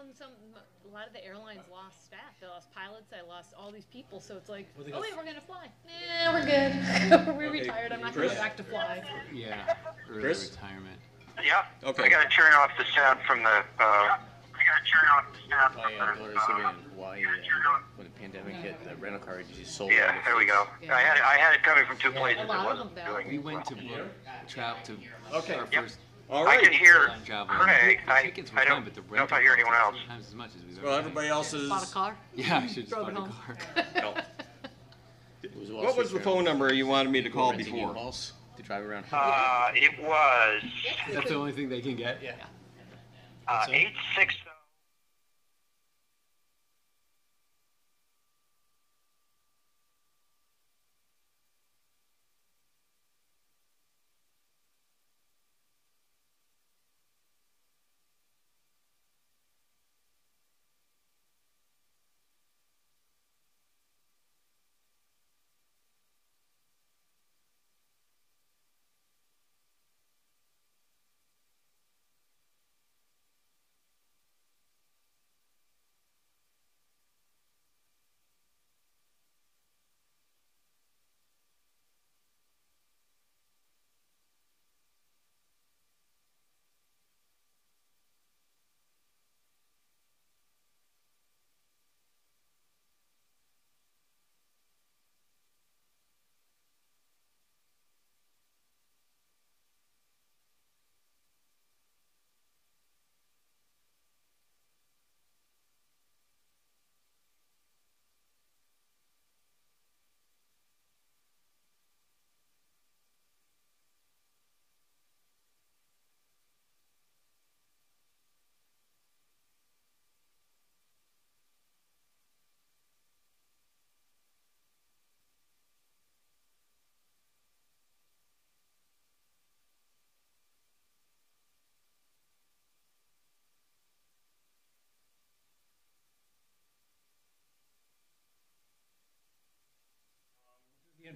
and a lot of the airlines lost staff. They lost pilots. They lost all these people. So it's like, oh wait, we're gonna fly. Nah, we're good. We're retired. I'm not gonna go back to fly. Yeah, early retirement. Yeah. Okay. I gotta turn off the sound from the. When the pandemic hit, the rental car just sold. Yeah, there we go. Yeah. I had it coming from two places. A lot It of wasn't them now. doing We went to travel to Okay. our Yep. first All I right. can hear travel. Craig. Tickets were I fine, don't but the know if I hear rental anyone else. sometimes as much as we've Well, ever everybody else is. Bought a car. Yeah, I should just Drove buy it a home. car. What was the phone number you wanted me to call before? U-Hauls to drive around. It was That's the only thing they can get. Yeah. 860.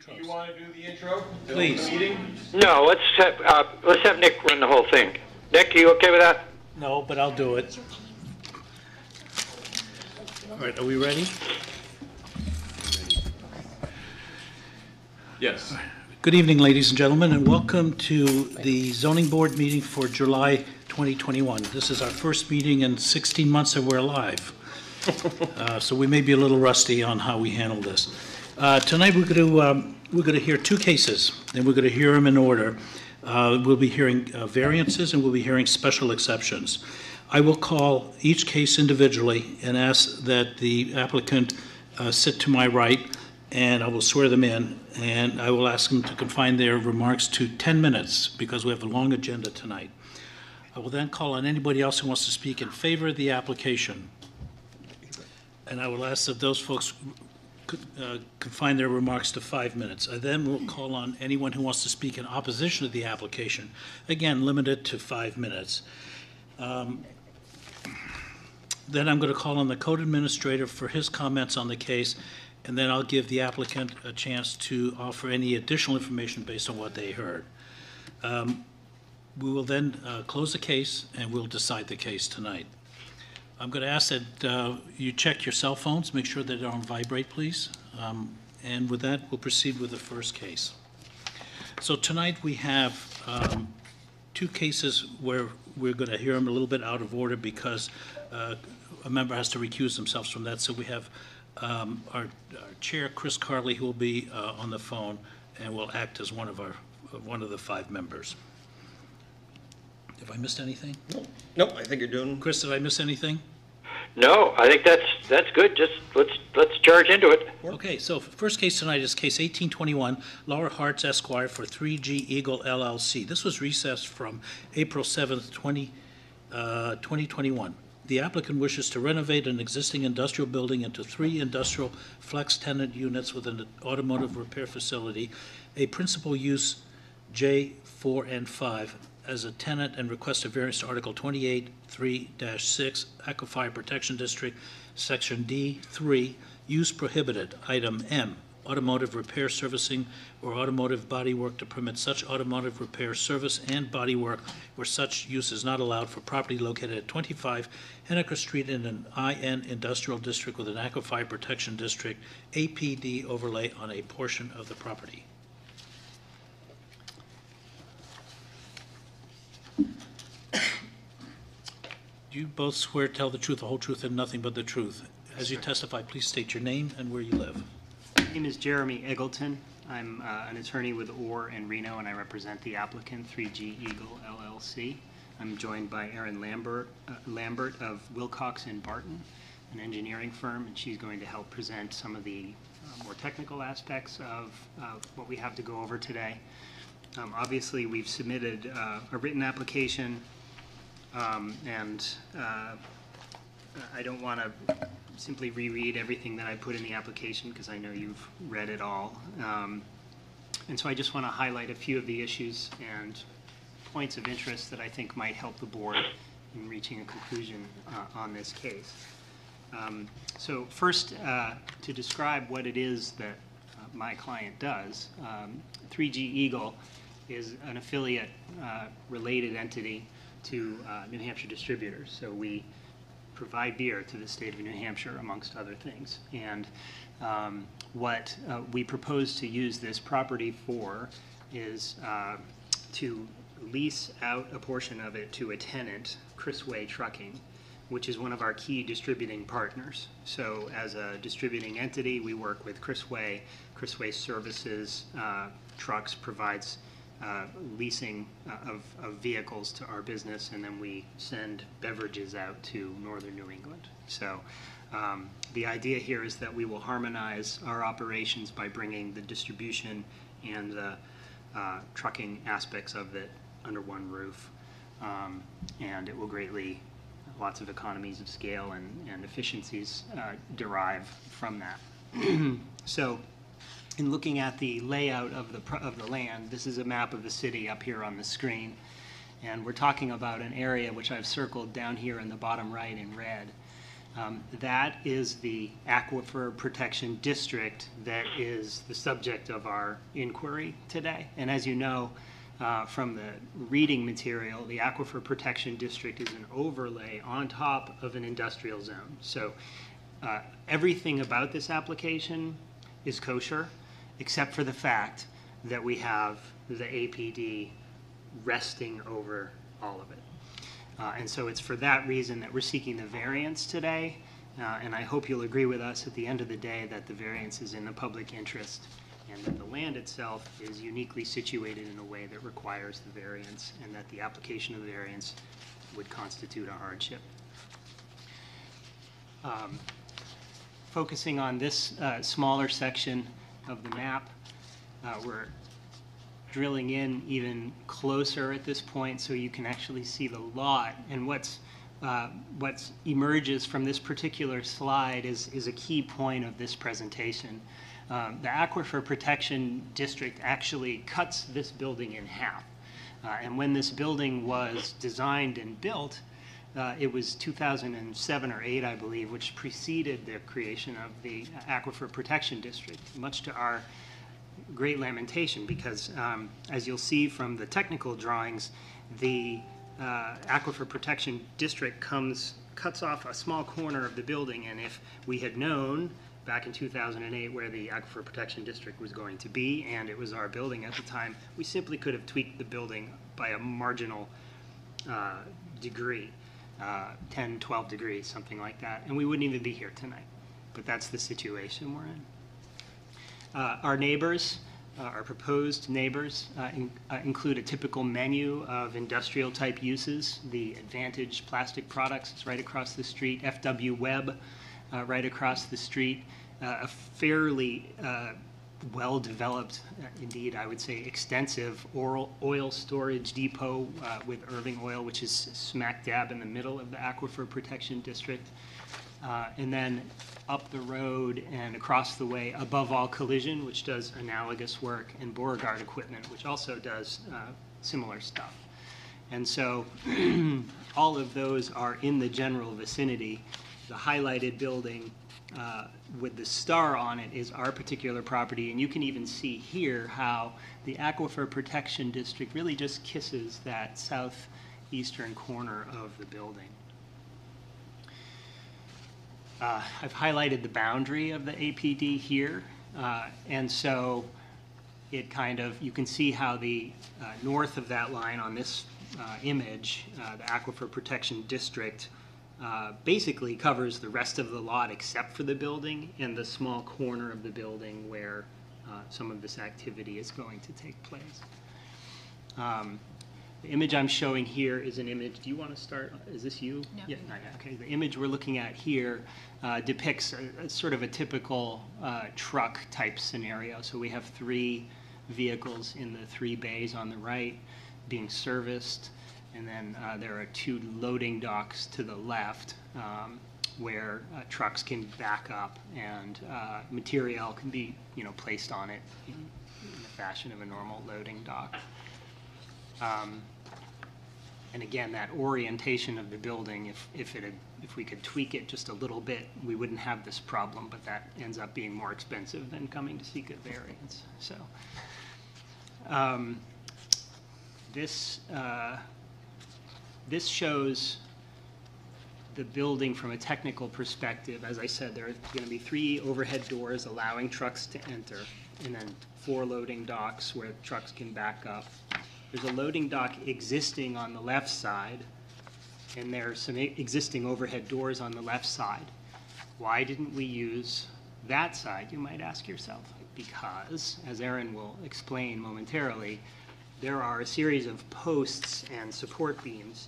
Do you want to do the intro? Please. No, let's have Nick run the whole thing. Nick, are you okay with that? No, but I'll do it. All right, are we ready? Yes. Good evening, ladies and gentlemen, and welcome to the Zoning Board meeting for July 2021. This is our first meeting in 16 months that we're alive. So we may be a little rusty on how we handle this. Tonight we're going to hear two cases, and we're going to hear them in order. We'll be hearing variances, and we'll be hearing special exceptions. I will call each case individually and ask that the applicant sit to my right, and I will swear them in, and I will ask them to confine their remarks to 10 minutes because we have a long agenda tonight. I will then call on anybody else who wants to speak in favor of the application, and I will ask that those folks confine their remarks to 5 minutes. I then will call on anyone who wants to speak in opposition to the application, again limited to 5 minutes. Then I'm going to call on the code administrator for his comments on the case, and then I'll give the applicant a chance to offer any additional information based on what they heard. We will then close the case and we'll decide the case tonight. I'm going to ask that you check your cell phones, make sure that they're on vibrate, please. And with that, we'll proceed with the first case. So tonight we have two cases where we're going to hear them a little bit out of order because a member has to recuse themselves from that. So we have our chair, Chris Carley, who will be on the phone and will act as one of the 5 members. Have I missed anything? Nope, I think you're doing. Chris, did I miss anything? No, I think that's good. Just let's charge into it. Okay, so first case tonight is case 1821, Laura Hartz Esquire for 3G Eagle LLC. This was recessed from April 7th, 2021. The applicant wishes to renovate an existing industrial building into 3 industrial flex tenant units with an automotive repair facility, a principal use J4 and 5 as a tenant, and request a variance to Article 28.3-6 Aquifer Protection District, Section D3, use prohibited, item M, automotive repair servicing or automotive body work to permit such automotive repair service and body work where such use is not allowed for property located at 25 Henniker Street in an IN industrial district with an aquifer protection district APD overlay on a portion of the property. Do you both swear to tell the truth, the whole truth, and nothing but the truth? As you testify, please state your name and where you live. My name is Jeremy Eggleton. I'm an attorney with Orr and Reno, and I represent the applicant, 3G Eagle LLC. I'm joined by Erin Lambert of Wilcox and Barton, an engineering firm, and she's going to help present some of the more technical aspects of what we have to go over today. Obviously, we've submitted a written application, and I don't want to simply reread everything that I put in the application because I know you've read it all. And so I just want to highlight a few of the issues and points of interest that I think might help the board in reaching a conclusion on this case. So first, to describe what it is that my client does, 3G Eagle is an affiliate related entity to New Hampshire distributors. So we provide beer to the state of New Hampshire, amongst other things. And what we propose to use this property for is to lease out a portion of it to a tenant, Chris Way Trucking, which is one of our key distributing partners. So as a distributing entity, we work with Chris Way. Chris Way Services Trucks provides leasing of vehicles to our business, and then we send beverages out to northern New England. So the idea here is that we will harmonize our operations by bringing the distribution and the trucking aspects of it under one roof, and it will greatly, lots of economies of scale and efficiencies derive from that. So in looking at the layout of the land, this is a map of the city up here on the screen, and we're talking about an area which I've circled down here in the bottom right in red. That is the Aquifer Protection District that is the subject of our inquiry today. And as you know from the reading material, the Aquifer Protection District is an overlay on top of an industrial zone. So everything about this application is kosher, except for the fact that we have the APD resting over all of it. And so it's for that reason that we're seeking the variance today, and I hope you'll agree with us at the end of the day that the variance is in the public interest and that the land itself is uniquely situated in a way that requires the variance, and that the application of the variance would constitute a hardship. Focusing on this smaller section of the map, we're drilling in even closer at this point so you can actually see the lot. And what emerges from this particular slide is a key point of this presentation. The Aquifer Protection District actually cuts this building in half. And when this building was designed and built, it was 2007 or 8, I believe, which preceded the creation of the Aquifer Protection District, much to our great lamentation, because as you'll see from the technical drawings, the Aquifer Protection District cuts off a small corner of the building, and if we had known back in 2008 where the Aquifer Protection District was going to be, and it was our building at the time, we simply could have tweaked the building by a marginal degree, 10, 12 degrees, something like that, and we wouldn't even be here tonight. But that's the situation we're in. Our neighbors, our proposed neighbors, include a typical menu of industrial type uses. The Advantage Plastic Products is right across the street, FW Webb right across the street, a fairly well-developed, indeed I would say extensive oil storage depot with Irving Oil, which is smack dab in the middle of the Aquifer Protection District. And then up the road and across the way, Above All Collision, which does analogous work, and Beauregard Equipment, which also does similar stuff. And so all of those are in the general vicinity, the highlighted building with the star on it is our particular property, and you can even see here how the Aquifer Protection District really just kisses that southeastern corner of the building. I've highlighted the boundary of the APD here, and so it kind of, you can see how the north of that line on this image, the Aquifer Protection District, basically covers the rest of the lot except for the building and the small corner of the building where some of this activity is going to take place. The image I'm showing here is an image, do you want to start, is this you? No. Yeah, not yet. Okay, the image we're looking at here depicts a sort of a typical truck type scenario. So we have 3 vehicles in the 3 bays on the right being serviced, and then there are 2 loading docks to the left where trucks can back up and material can be, placed on it in the fashion of a normal loading dock. And again, that orientation of the building, if we could tweak it just a little bit, we wouldn't have this problem, but that ends up being more expensive than coming to seek a variance. So this shows the building from a technical perspective. As I said, there are going to be 3 overhead doors allowing trucks to enter, and then 4 loading docks where trucks can back up. There's a loading dock existing on the left side, and there's some existing overhead doors on the left side. Why didn't we use that side, you might ask yourself? Because, as Aaron will explain momentarily, there are a series of posts and support beams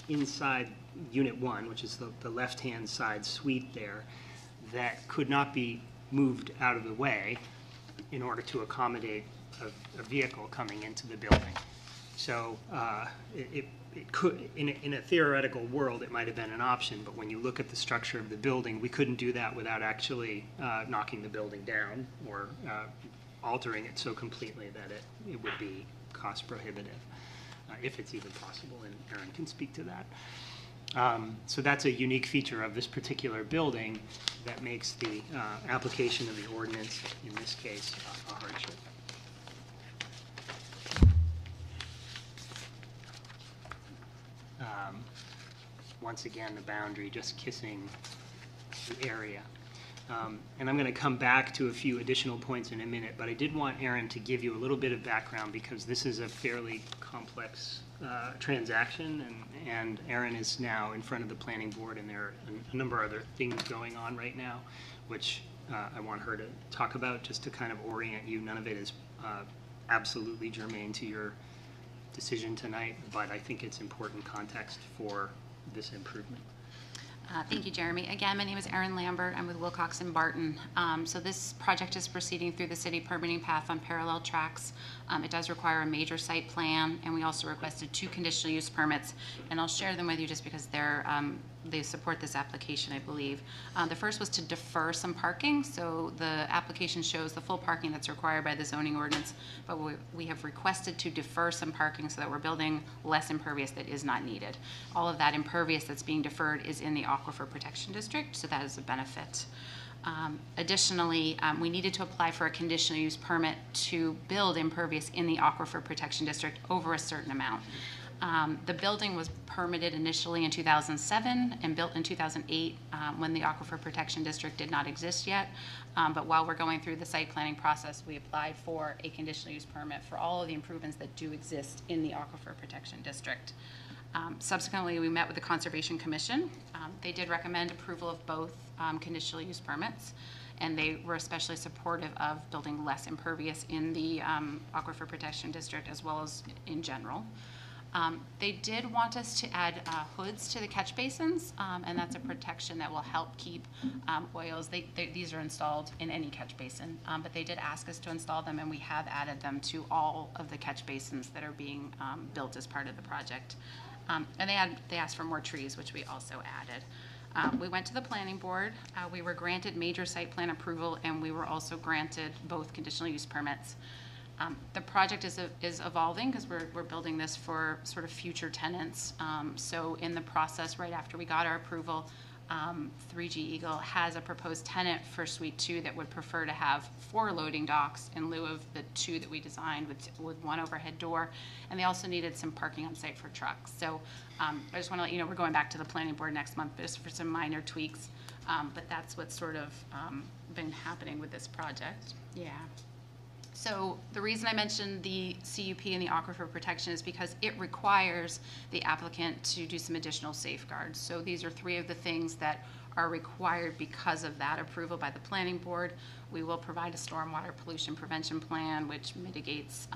inside Unit 1, which is the left-hand side suite there, that could not be moved out of the way in order to accommodate a vehicle coming into the building. So it could, in a theoretical world, it might have been an option, but when you look at the structure of the building, we couldn't do that without actually knocking the building down or altering it so completely that it would be cost prohibitive, if it's even possible, and Aaron can speak to that. So that's a unique feature of this particular building that makes the application of the ordinance, in this case, a hardship. Once again, the boundary just kissing the area. And I'm going to come back to a few additional points in a minute, but I did want Aaron to give you a little bit of background because this is a fairly complex transaction, and Aaron is now in front of the planning board, and there are a number of other things going on right now, which I want her to talk about just to kind of orient you. None of it is absolutely germane to your decision tonight, but I think it's important context for this improvement. Thank you, Jeremy. Again, my name is Erin Lambert. I'm with Wilcox and Barton. So this project is proceeding through the city permitting path on parallel tracks. It does require a major site plan, and we also requested 2 conditional use permits, and I'll share them with you just because they support this application, I believe. The first was to defer some parking. So the application shows the full parking that's required by the zoning ordinance, but we have requested to defer some parking so that we're building less impervious that is not needed. All of that impervious that's being deferred is in the Aquifer Protection District, so that is a benefit. Additionally, we needed to apply for a conditional use permit to build impervious in the Aquifer Protection District over a certain amount. The building was permitted initially in 2007 and built in 2008 when the Aquifer Protection District did not exist yet. But while we're going through the site planning process, we applied for a conditional use permit for all of the improvements that do exist in the Aquifer Protection District. Subsequently, we met with the Conservation Commission. They did recommend approval of both conditional use permits, and they were especially supportive of building less impervious in the Aquifer Protection District as well as in general. They did want us to add hoods to the catch basins, and that's a protection that will help keep oils. These are installed in any catch basin, but they did ask us to install them, and we have added them to all of the catch basins that are being built as part of the project. And they asked for more trees, which we also added. We went to the planning board. We were granted major site plan approval, and we were also granted both conditional use permits. The project is evolving because we're building this for sort of future tenants. So in the process, right after we got our approval, 3G Eagle has a proposed tenant for Suite 2 that would prefer to have 4 loading docks in lieu of the 2 that we designed with 1 overhead door. And they also needed some parking on site for trucks. So I just want to let you know we're going back to the planning board next month just for some minor tweaks. But that's what's sort of been happening with this project. Yeah. So the reason I mentioned the CUP and the aquifer protection is because it requires the applicant to do some additional safeguards. So these are 3 of the things that are required because of that approval by the planning board. We will provide a stormwater pollution prevention plan which mitigates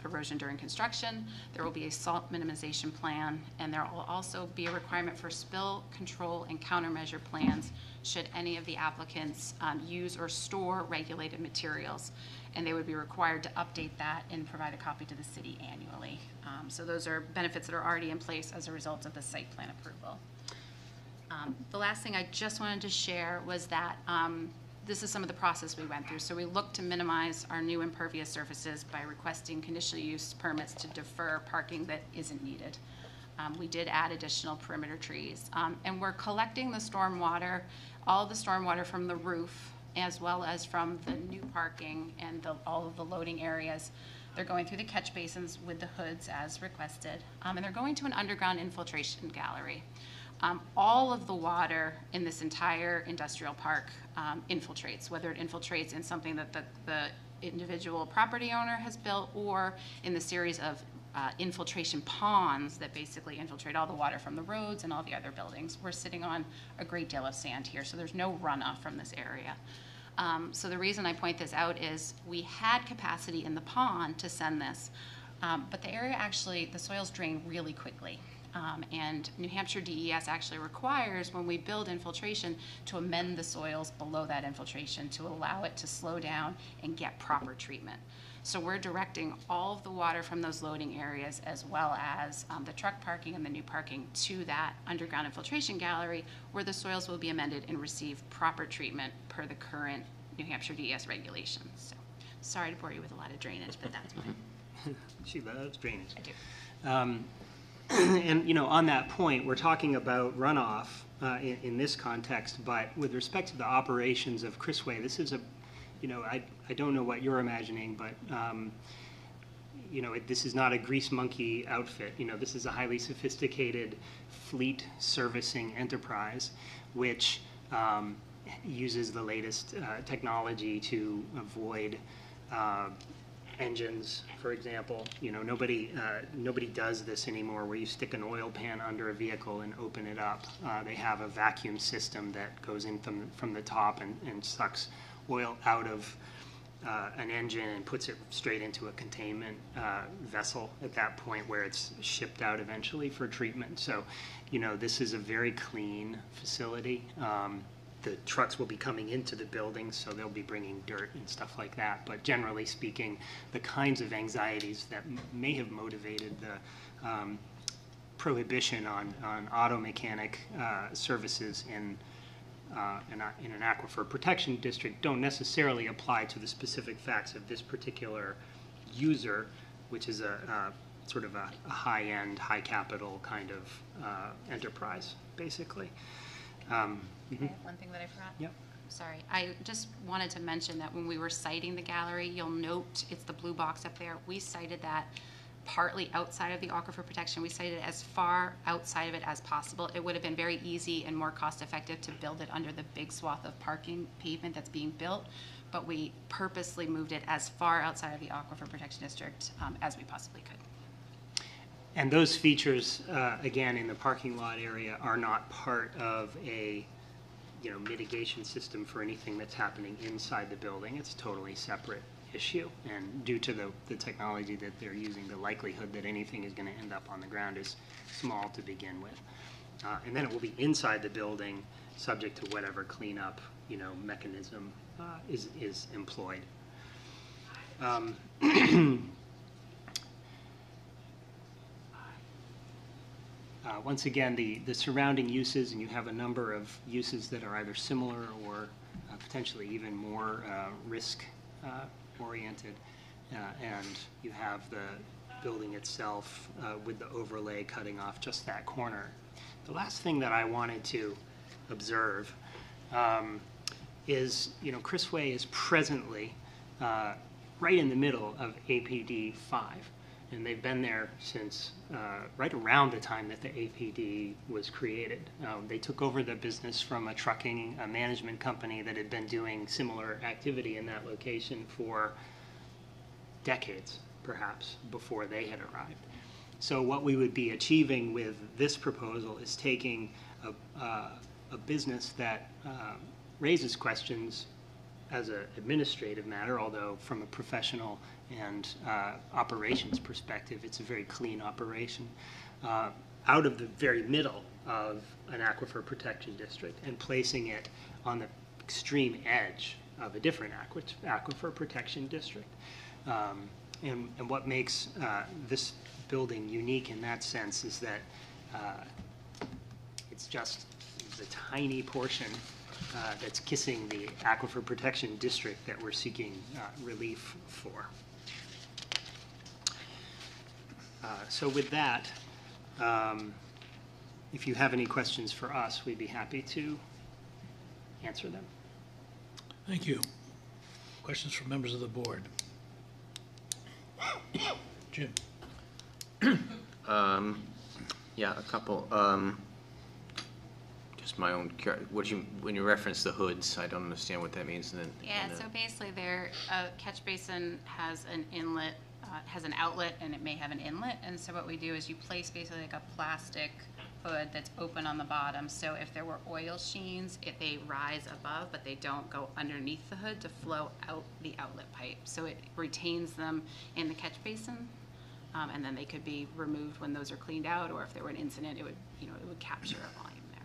erosion during construction. There will be a salt minimization plan, and there will also be a requirement for spill control and countermeasure plans should any of the applicants use or store regulated materials. And they would be required to update that and provide a copy to the city annually. So those are benefits that are already in place as a result of the site plan approval. The last thing I just wanted to share was that this is some of the process we went through. So we looked to minimize our new impervious surfaces by requesting conditional use permits to defer parking that isn't needed. We did add additional perimeter trees. And we're collecting the stormwater, all the stormwater from the roof, as well as from the new parking and all of the loading areas. They're going through the catch basins with the hoods as requested, and they're going to an underground infiltration gallery. All of the water in this entire industrial park infiltrates, whether it infiltrates in something that the individual property owner has built or in the series of infiltration ponds that basically infiltrate all the water from the roads and all the other buildings. We're sitting on a great deal of sand here, so there's no runoff from this area. So the reason I point this out is we had capacity in the pond to send this, but the area actually, the soils drain really quickly. And New Hampshire DES actually requires, when we build infiltration, to amend the soils below that infiltration to allow it to slow down and get proper treatment. So we're directing all of the water from those loading areas as well as the truck parking and the new parking to that underground infiltration gallery where the soils will be amended and receive proper treatment per the current New Hampshire DES regulations. So sorry to bore you with a lot of drainage, but that's mine. She loves drainage. I do. And, you know, on that point, we're talking about runoff in this context, but with respect to the operations of Chrisway, this is a, you know, I don't know what you're imagining, but, you know, this is not a grease monkey outfit. You know, this is a highly sophisticated fleet servicing enterprise, which uses the latest technology to avoid engines, for example. You know, nobody does this anymore where you stick an oil pan under a vehicle and open it up. They have a vacuum system that goes in from the top and sucks oil out of an engine and puts it straight into a containment vessel at that point where it's shipped out eventually for treatment. So, you know, this is a very clean facility. The trucks will be coming into the building, so they'll be bringing dirt and stuff like that. But generally speaking, the kinds of anxieties that may have motivated the prohibition on auto mechanic services in an aquifer protection district don't necessarily apply to the specific facts of this particular user, which is a sort of a high-end, high-capital kind of enterprise, basically. I have one thing that I forgot. Yep. Sorry, I just wanted to mention that when we were citing the gallery, you'll note it's the blue box up there. We cited that partly outside of the aquifer protection. We cited it as far outside of it as possible. It would have been very easy and more cost effective to build it under the big swath of parking pavement that's being built, but we purposely moved it as far outside of the aquifer protection district as we possibly could. And those features, again, in the parking lot area are not part of a, you know, mitigation system for anything that's happening inside the building. It's a totally separate issue. And due to the technology that they're using, the likelihood that anything is going to end up on the ground is small to begin with. And then it will be inside the building, subject to whatever cleanup, you know, mechanism is employed. Once again, the surrounding uses, and you have a number of uses that are either similar or potentially even more risk-oriented. And you have the building itself with the overlay cutting off just that corner. The last thing that I wanted to observe is, Chris Way is presently right in the middle of APD 5. And they've been there since right around the time that the APD was created. They took over the business from a trucking management company that had been doing similar activity in that location for decades, perhaps, before they had arrived. So what we would be achieving with this proposal is taking a business that raises questions as an administrative matter, although from a professional and operations perspective, it's a very clean operation, out of the very middle of an aquifer protection district and placing it on the extreme edge of a different aquifer protection district. And what makes this building unique in that sense is that it's just the tiny portion that's kissing the aquifer protection district that we're seeking relief for. So with that, if you have any questions for us, we'd be happy to answer them. Thank you. Questions from members of the board? Jim? Yeah, a couple. Just my own. When you reference the hoods, I don't understand what that means. Yeah, so basically, a catch basin has an inlet, has an outlet, and it may have an inlet. And so what we do is you place basically like a plastic hood that's open on the bottom. So if there were oil sheens, they rise above, but they don't go underneath the hood to flow out the outlet pipe. So it retains them in the catch basin. And then they could be removed when those are cleaned out, or if there were an incident, it would capture a volume there.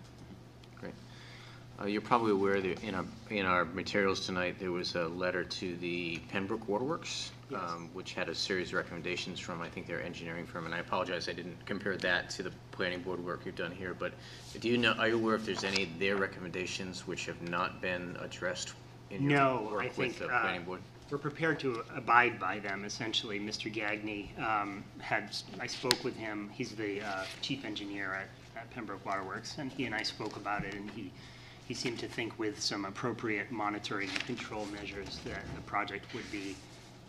Great. You're probably aware that in our materials tonight, there was a letter to the Pembroke Waterworks, yes, which had a series of recommendations from, I think, their engineering firm. And I apologize, I didn't compare that to the planning board work you've done here. But are you aware if there's any of their recommendations which have not been addressed in your work with the planning board? We're prepared to abide by them, essentially. Mr. Gagney, I spoke with him. He's the chief engineer at Pembroke Waterworks, and he and I spoke about it, and he seemed to think with some appropriate monitoring and control measures that the project would be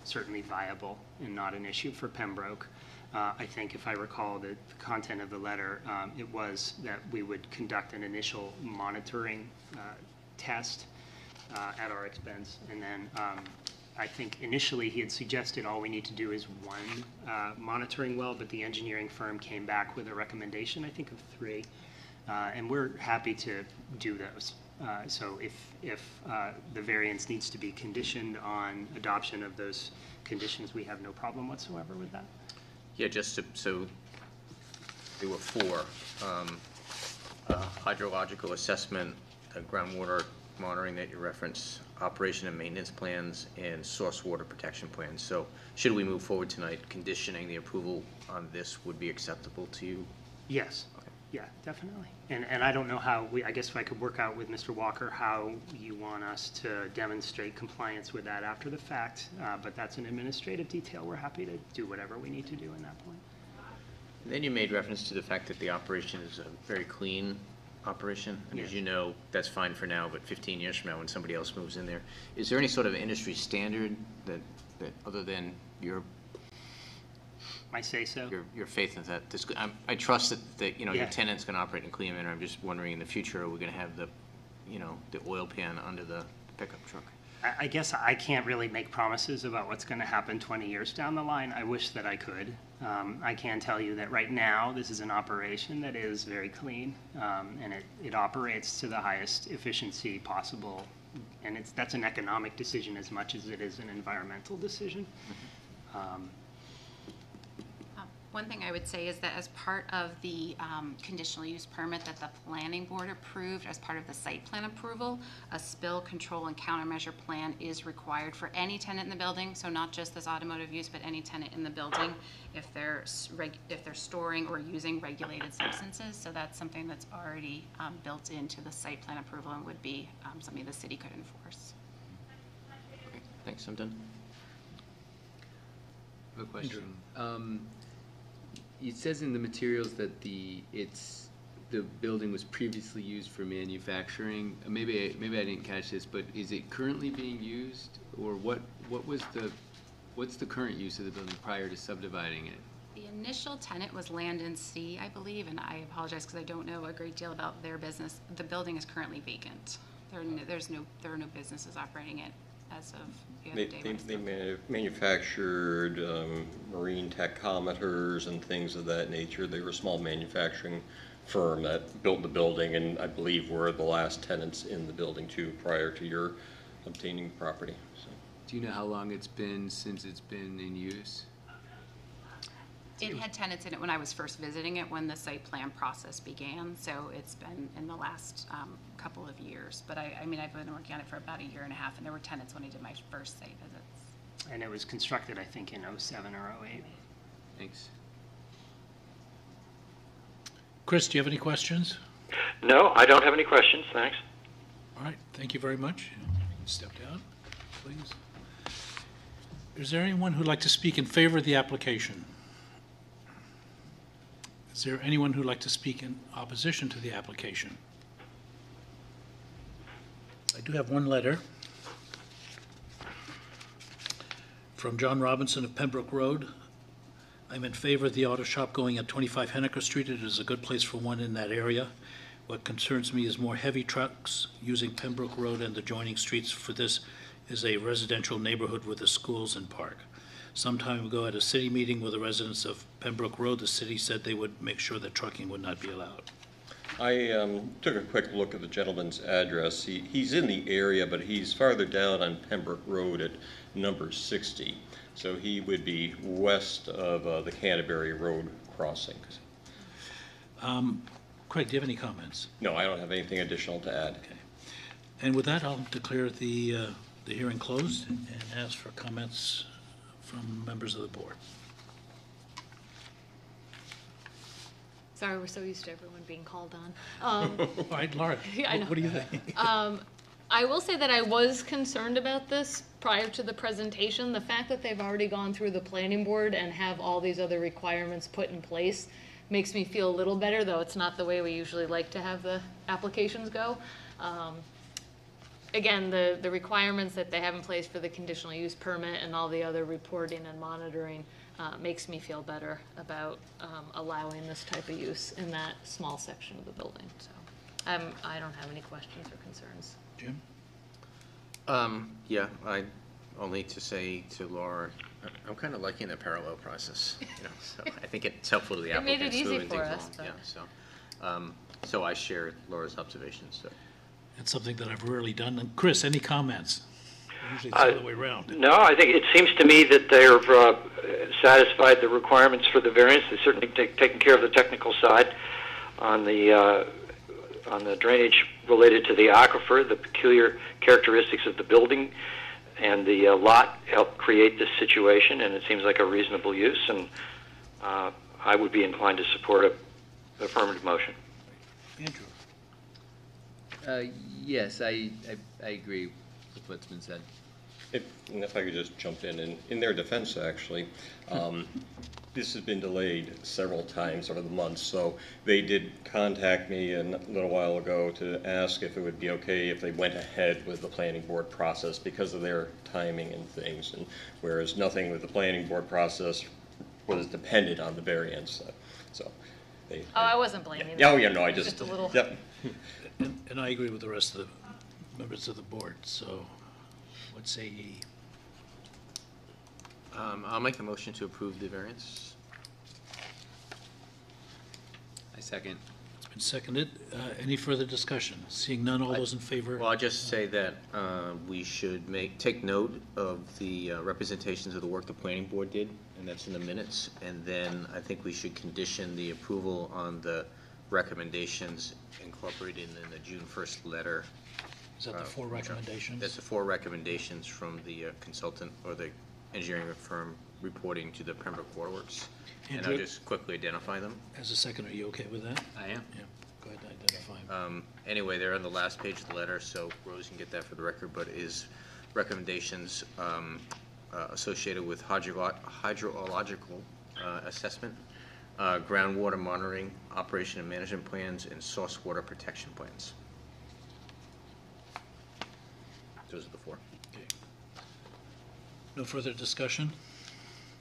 certainly viable and not an issue for Pembroke. I think if I recall the content of the letter, it was that we would conduct an initial monitoring test at our expense, and then I think initially he had suggested all we need to do is one monitoring well, but the engineering firm came back with a recommendation, I think, of 3. And we're happy to do those. So if the variance needs to be conditioned on adoption of those conditions, we have no problem whatsoever with that. Yeah, so there were 4. Hydrological assessment, groundwater monitoring that you referenced, operation and maintenance plans, and source water protection plans. So should we move forward tonight, conditioning the approval on this would be acceptable to you? Yes. Okay. Yeah, definitely. And I don't know how I guess if I could work out with Mr. Walker how you want us to demonstrate compliance with that after the fact, but that's an administrative detail. We're happy to do whatever we need to do in that point. And then you made reference to the fact that the operation is a very clean operation, and yes, as you know, that's fine for now, but 15 years from now when somebody else moves in there, is there any sort of industry standard that other than your say-so? Your faith in that? I trust that yeah, your tenant's going to operate in a clean manner. I'm just wondering in the future, are we going to have the oil pan under the pickup truck? I guess I can't really make promises about what's going to happen 20 years down the line. I wish that I could. I can tell you that right now this is an operation that is very clean, and it operates to the highest efficiency possible, and that's an economic decision as much as it is an environmental decision. One thing I would say is that as part of the conditional use permit that the planning board approved as part of the site plan approval, a spill control and countermeasure plan is required for any tenant in the building. So not just this automotive use, but any tenant in the building if they're storing or using regulated substances. So that's something that's already built into the site plan approval and would be something the city could enforce. Okay, thanks. I'm done. I have a question. It says in the materials that the the building was previously used for manufacturing. Maybe I didn't catch this, but is it currently being used, or what's the current use of the building prior to subdividing it? The initial tenant was Land and Sea, I believe, and I apologize because I don't know a great deal about their business. The building is currently vacant. There are no businesses operating it as of the other day. They manufactured marine tachometers and things of that nature. They were a small manufacturing firm that built the building, and I believe were the last tenants in the building too, prior to your obtaining property. So. Do you know how long it's been since it's been in use? It had tenants in it when I was first visiting it, when the site plan process began, so it's been in the last couple of years. But I mean, I've been working on it for about 1.5 years, and there were tenants when I did my first site visits. And it was constructed, I think, in '07 or '08. Thanks. Chris, do you have any questions? No, I don't have any questions, thanks. All right, thank you very much. You can step down, please. Is there anyone who'd like to speak in favor of the application? Is there anyone who'd like to speak in opposition to the application? I do have one letter from John Robinson of Pembroke Road. I'm in favor of the auto shop going at 25 Henniker Street. It is a good place for one in that area. What concerns me is more heavy trucks using Pembroke Road and the adjoining streets, for this is a residential neighborhood with the schools and park. Some time ago at a city meeting with the residents of Pembroke Road, the city said they would make sure that trucking would not be allowed. I took a quick look at the gentleman's address. He's in the area, but he's farther down on Pembroke Road at number 60. So he would be west of the Canterbury Road crossings. Craig, do you have any comments? No, I don't have anything additional to add. Okay. And with that, I'll declare the hearing closed and ask for comments from members of the board. Sorry, we're so used to everyone being called on. All right, Laura, I know. what do you think? I will say that I was concerned about this prior to the presentation. The fact that they've already gone through the planning board and have all these other requirements put in place makes me feel a little better, though it's not the way we usually like to have the applications go. Again, the requirements that they have in place for the conditional use permit and all the other reporting and monitoring makes me feel better about allowing this type of use in that small section of the building. So I don't have any questions or concerns. Jim? Yeah, I only to say to Laura, I'm kind of liking the parallel process. So I think it's helpful to the It made applicants it easy moving for things us, along. Yeah, so I share Laura's observations. So. It's something that I've rarely done. And Chris, any comments? Usually it's the other way around. No, I think it seems to me that they've satisfied the requirements for the variance. They've certainly taken care of the technical side on the drainage related to the aquifer, the peculiar characteristics of the building, and the lot helped create this situation, and it seems like a reasonable use, and I would be inclined to support a affirmative motion. Andrew? Yes, I agree with what's been said. If I could just jump in their defense, actually, this has been delayed several times over the months, so they did contact me a little while ago to ask if it would be okay if they went ahead with the planning board process because of their timing and things, and whereas nothing with the planning board process was dependent on the variance. So they. I wasn't blaming them. Oh, yeah, no, I just. Just a little. Yep. And I agree with the rest of the members of the board, so what say ye? I'll make a motion to approve the variance. I second. It's been seconded. Any further discussion? Seeing none, all those in favor? Well, I'll just say that we should take note of the representations of the work the planning board did, and that's in the minutes. And then I think we should condition the approval on the recommendations incorporated in the June 1st letter. Is that the 4 recommendations? That's the 4 recommendations from the consultant or the engineering firm reporting to the Pembroke Waterworks. And I'll just quickly identify them. As a second, are you okay with that? I am. Yeah, go ahead and identify them. Anyway, they're on the last page of the letter, so Rose can get that for the record, but is recommendations associated with hydrological assessment, groundwater monitoring, operation and management plans, and source water protection plans. Those are the four. No further discussion?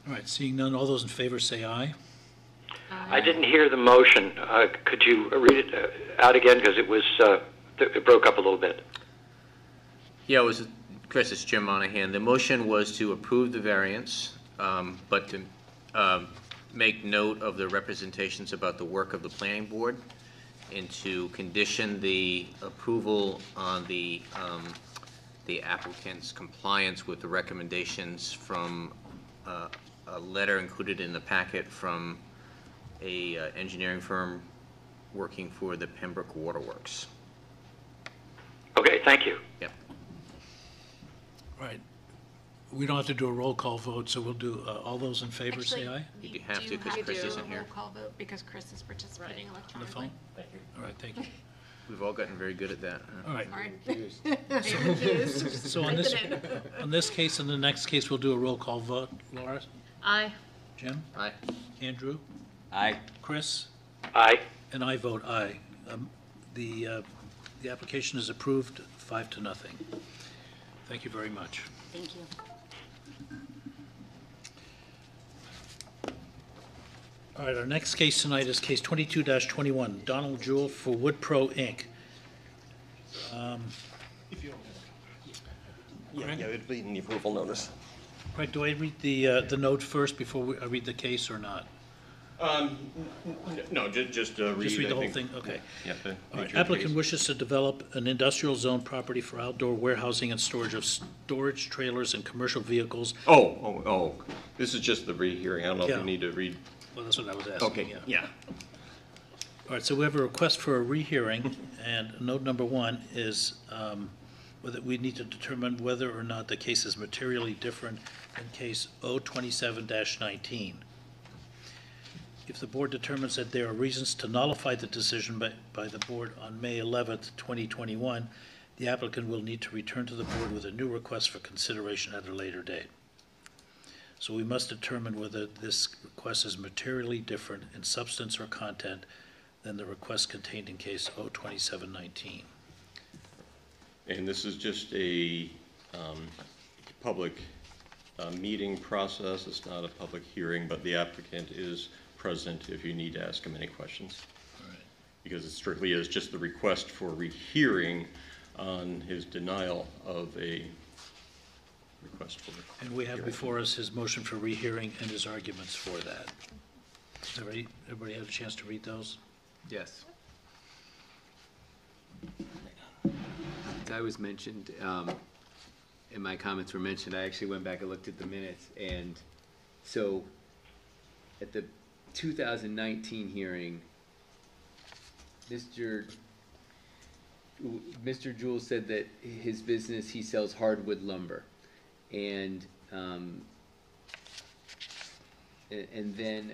All right, seeing none, all those in favor say aye. I didn't hear the motion. Could you read it out again, because it broke up a little bit? Yeah, Chris, it's Jim Monahan. The motion was to approve the variance, but to make note of the representations about the work of the planning board and to condition the approval on the applicant's compliance with the recommendations from a letter included in the packet from a engineering firm working for the Pembroke Waterworks. Okay, thank you. Yep. All right. We don't have to do a roll call vote, so we'll do, all those in favor say aye. You have to, because Chris isn't here. roll call vote because Chris is participating On the electronically. phone? Thank you. All right, thank you. We've all gotten very good at that. All right. Confused. So on this case and the next case, we'll do a roll call vote. Laura? Aye. Jim? Aye. Andrew? Aye. Chris? Aye. And I vote aye. The application is approved 5-0. Thank you very much. Thank you. All right, our next case tonight is case 22-21, Donald Jewell for Wood Pro, Inc. Yeah, it'd be in the approval notice. Craig, do I read the note first before I read the case or not? No, just read. Just read the whole thing? Okay. Yeah. All right, applicant wishes to develop an industrial zone property for outdoor warehousing and storage of storage trailers and commercial vehicles. Oh, this is just the rehearing. I don't know if Yeah. you need to read. Well, that's what I was asking. Okay, yeah. All right, so we have a request for a rehearing, and note number one is whether we need to determine whether or not the case is materially different than case 027-19. If the board determines that there are reasons to nullify the decision by the board on May 11th, 2021, the applicant will need to return to the board with a new request for consideration at a later date. So we must determine whether this request is materially different in substance or content than the request contained in case 027-19. And this is just a public meeting process. It's not a public hearing, but the applicant is present if you need to ask him any questions. All right. Because it strictly is just the request for rehearing on his denial of a request for. And we have before us his motion for rehearing and his arguments for that. Everybody had a chance to read those? Yes. As I was mentioned, and my comments were mentioned, I actually went back and looked at the minutes, and so at the 2019 hearing, Mr. Jewell said that his business, he sells hardwood lumber, and then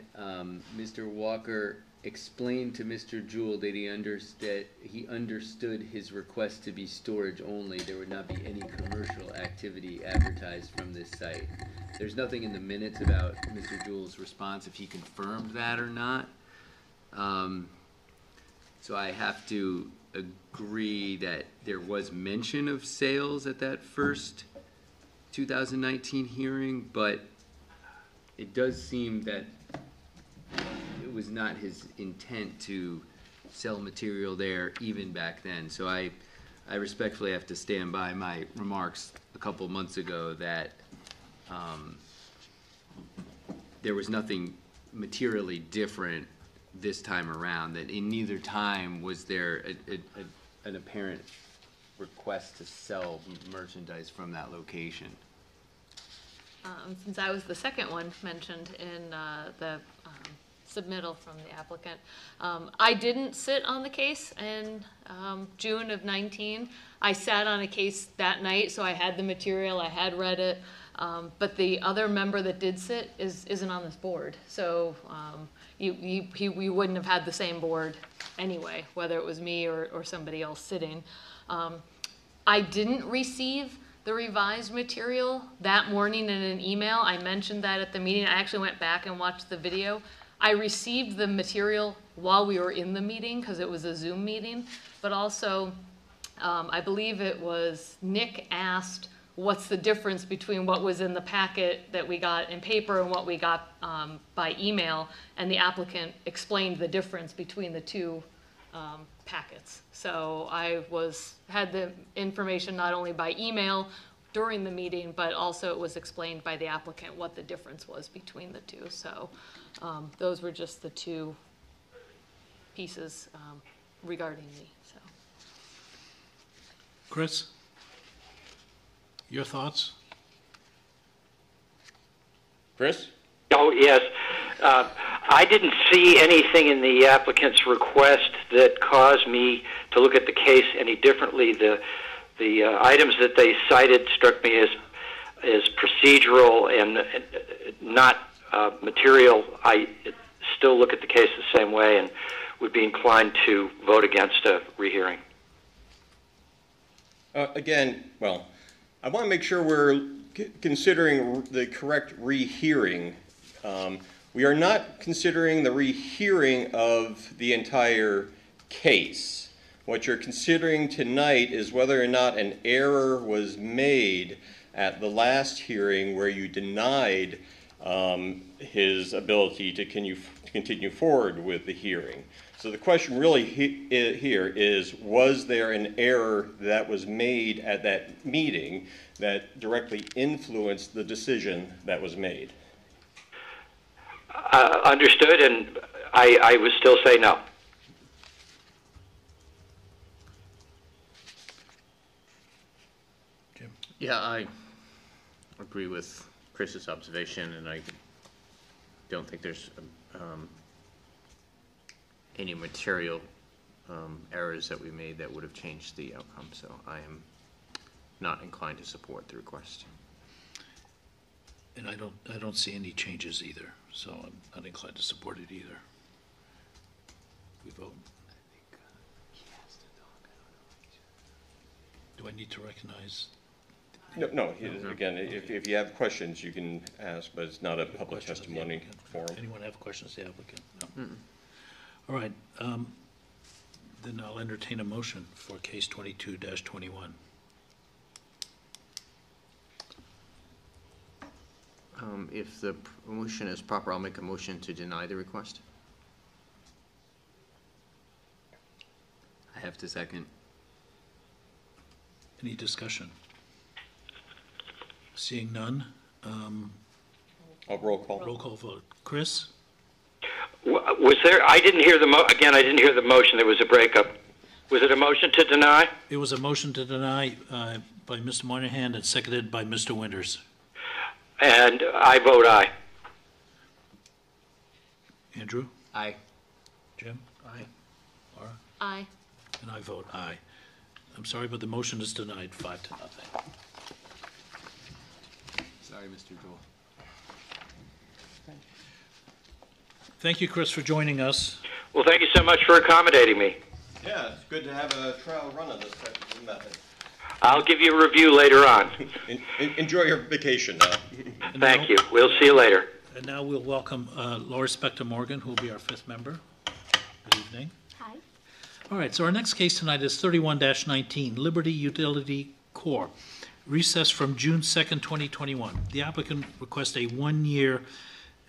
Mr. Walker explained to Mr. Jewell that he understood his request to be storage only. There would not be any commercial activity advertised from this site. There's nothing in the minutes about Mr. Jewell's response if he confirmed that or not. So I have to agree that there was mention of sales at that first 2019 hearing, but it does seem that it was not his intent to sell material there even back then. So I respectfully have to stand by my remarks a couple months ago that there was nothing materially different this time around, that in neither time was there an apparent request to sell merchandise from that location. Since I was the second one mentioned in the submittal from the applicant, I didn't sit on the case in June of 19. I sat on a case that night, so I had the material, I had read it, but the other member that did sit isn't on this board. So we wouldn't have had the same board anyway, whether it was me or somebody else sitting. I didn't receive the revised material that morning in an email. I mentioned that at the meeting. I actually went back and watched the video. I received the material while we were in the meeting, because it was a Zoom meeting, but also, I believe it was Nick asked, what's the difference between what was in the packet that we got in paper and what we got by email, and the applicant explained the difference between the two packets. So I had the information not only by email during the meeting, but also it was explained by the applicant what the difference was between the two. So those were just the two pieces regarding me. So. Chris? Your thoughts? Chris? Oh, yes. I didn't see anything in the applicant's request that caused me to look at the case any differently. The items that they cited struck me as procedural and not material. I still look at the case the same way and would be inclined to vote against a rehearing. Again, well, I want to make sure we're considering the correct rehearing. We are not considering the rehearing of the entire case. What you're considering tonight is whether or not an error was made at the last hearing where you denied his ability to continue forward with the hearing. So the question really here is, was there an error that was made at that meeting that directly influenced the decision that was made? Understood, and I would still say no. Jim? Yeah, I agree with Chris's observation, and I don't think there's any material errors that we made that would have changed the outcome, so I am not inclined to support the request. And I don't see any changes either, so I'm not inclined to support it either. We vote. Do I need to recognize? No. Again, if you have questions, you can ask, but it's not a public Questions of the testimony applicant? forum. Anyone have questions of the applicant? No. All right, then I'll entertain a motion for case 22-21. If the motion is proper, I'll make a motion to deny the request. I have to second. Any discussion? Seeing none, I'll roll call. roll call vote. Chris? Was there? I didn't hear again. I didn't hear the motion. There was a breakup. Was it a motion to deny? It was a motion to deny by Mr. Moynihan and seconded by Mr. Winters. And I vote aye. Andrew? Aye. Jim? Aye. Laura? Aye. And I vote aye. I'm sorry, but the motion is denied 5-0. Sorry, Mr. Joel. Thank you, Chris, for joining us. Well, thank you so much for accommodating me. Yeah, it's good to have a trial run of this type of method. I'll give you a review later on. Enjoy your vacation now. Thank you. We'll see you later. And now we'll welcome Laura Spector-Morgan, who will be our 5th member. Good evening. Hi. All right, so our next case tonight is 31-19, Liberty Utility Corp., recessed from June 2nd, 2021. The applicant requests a 1-year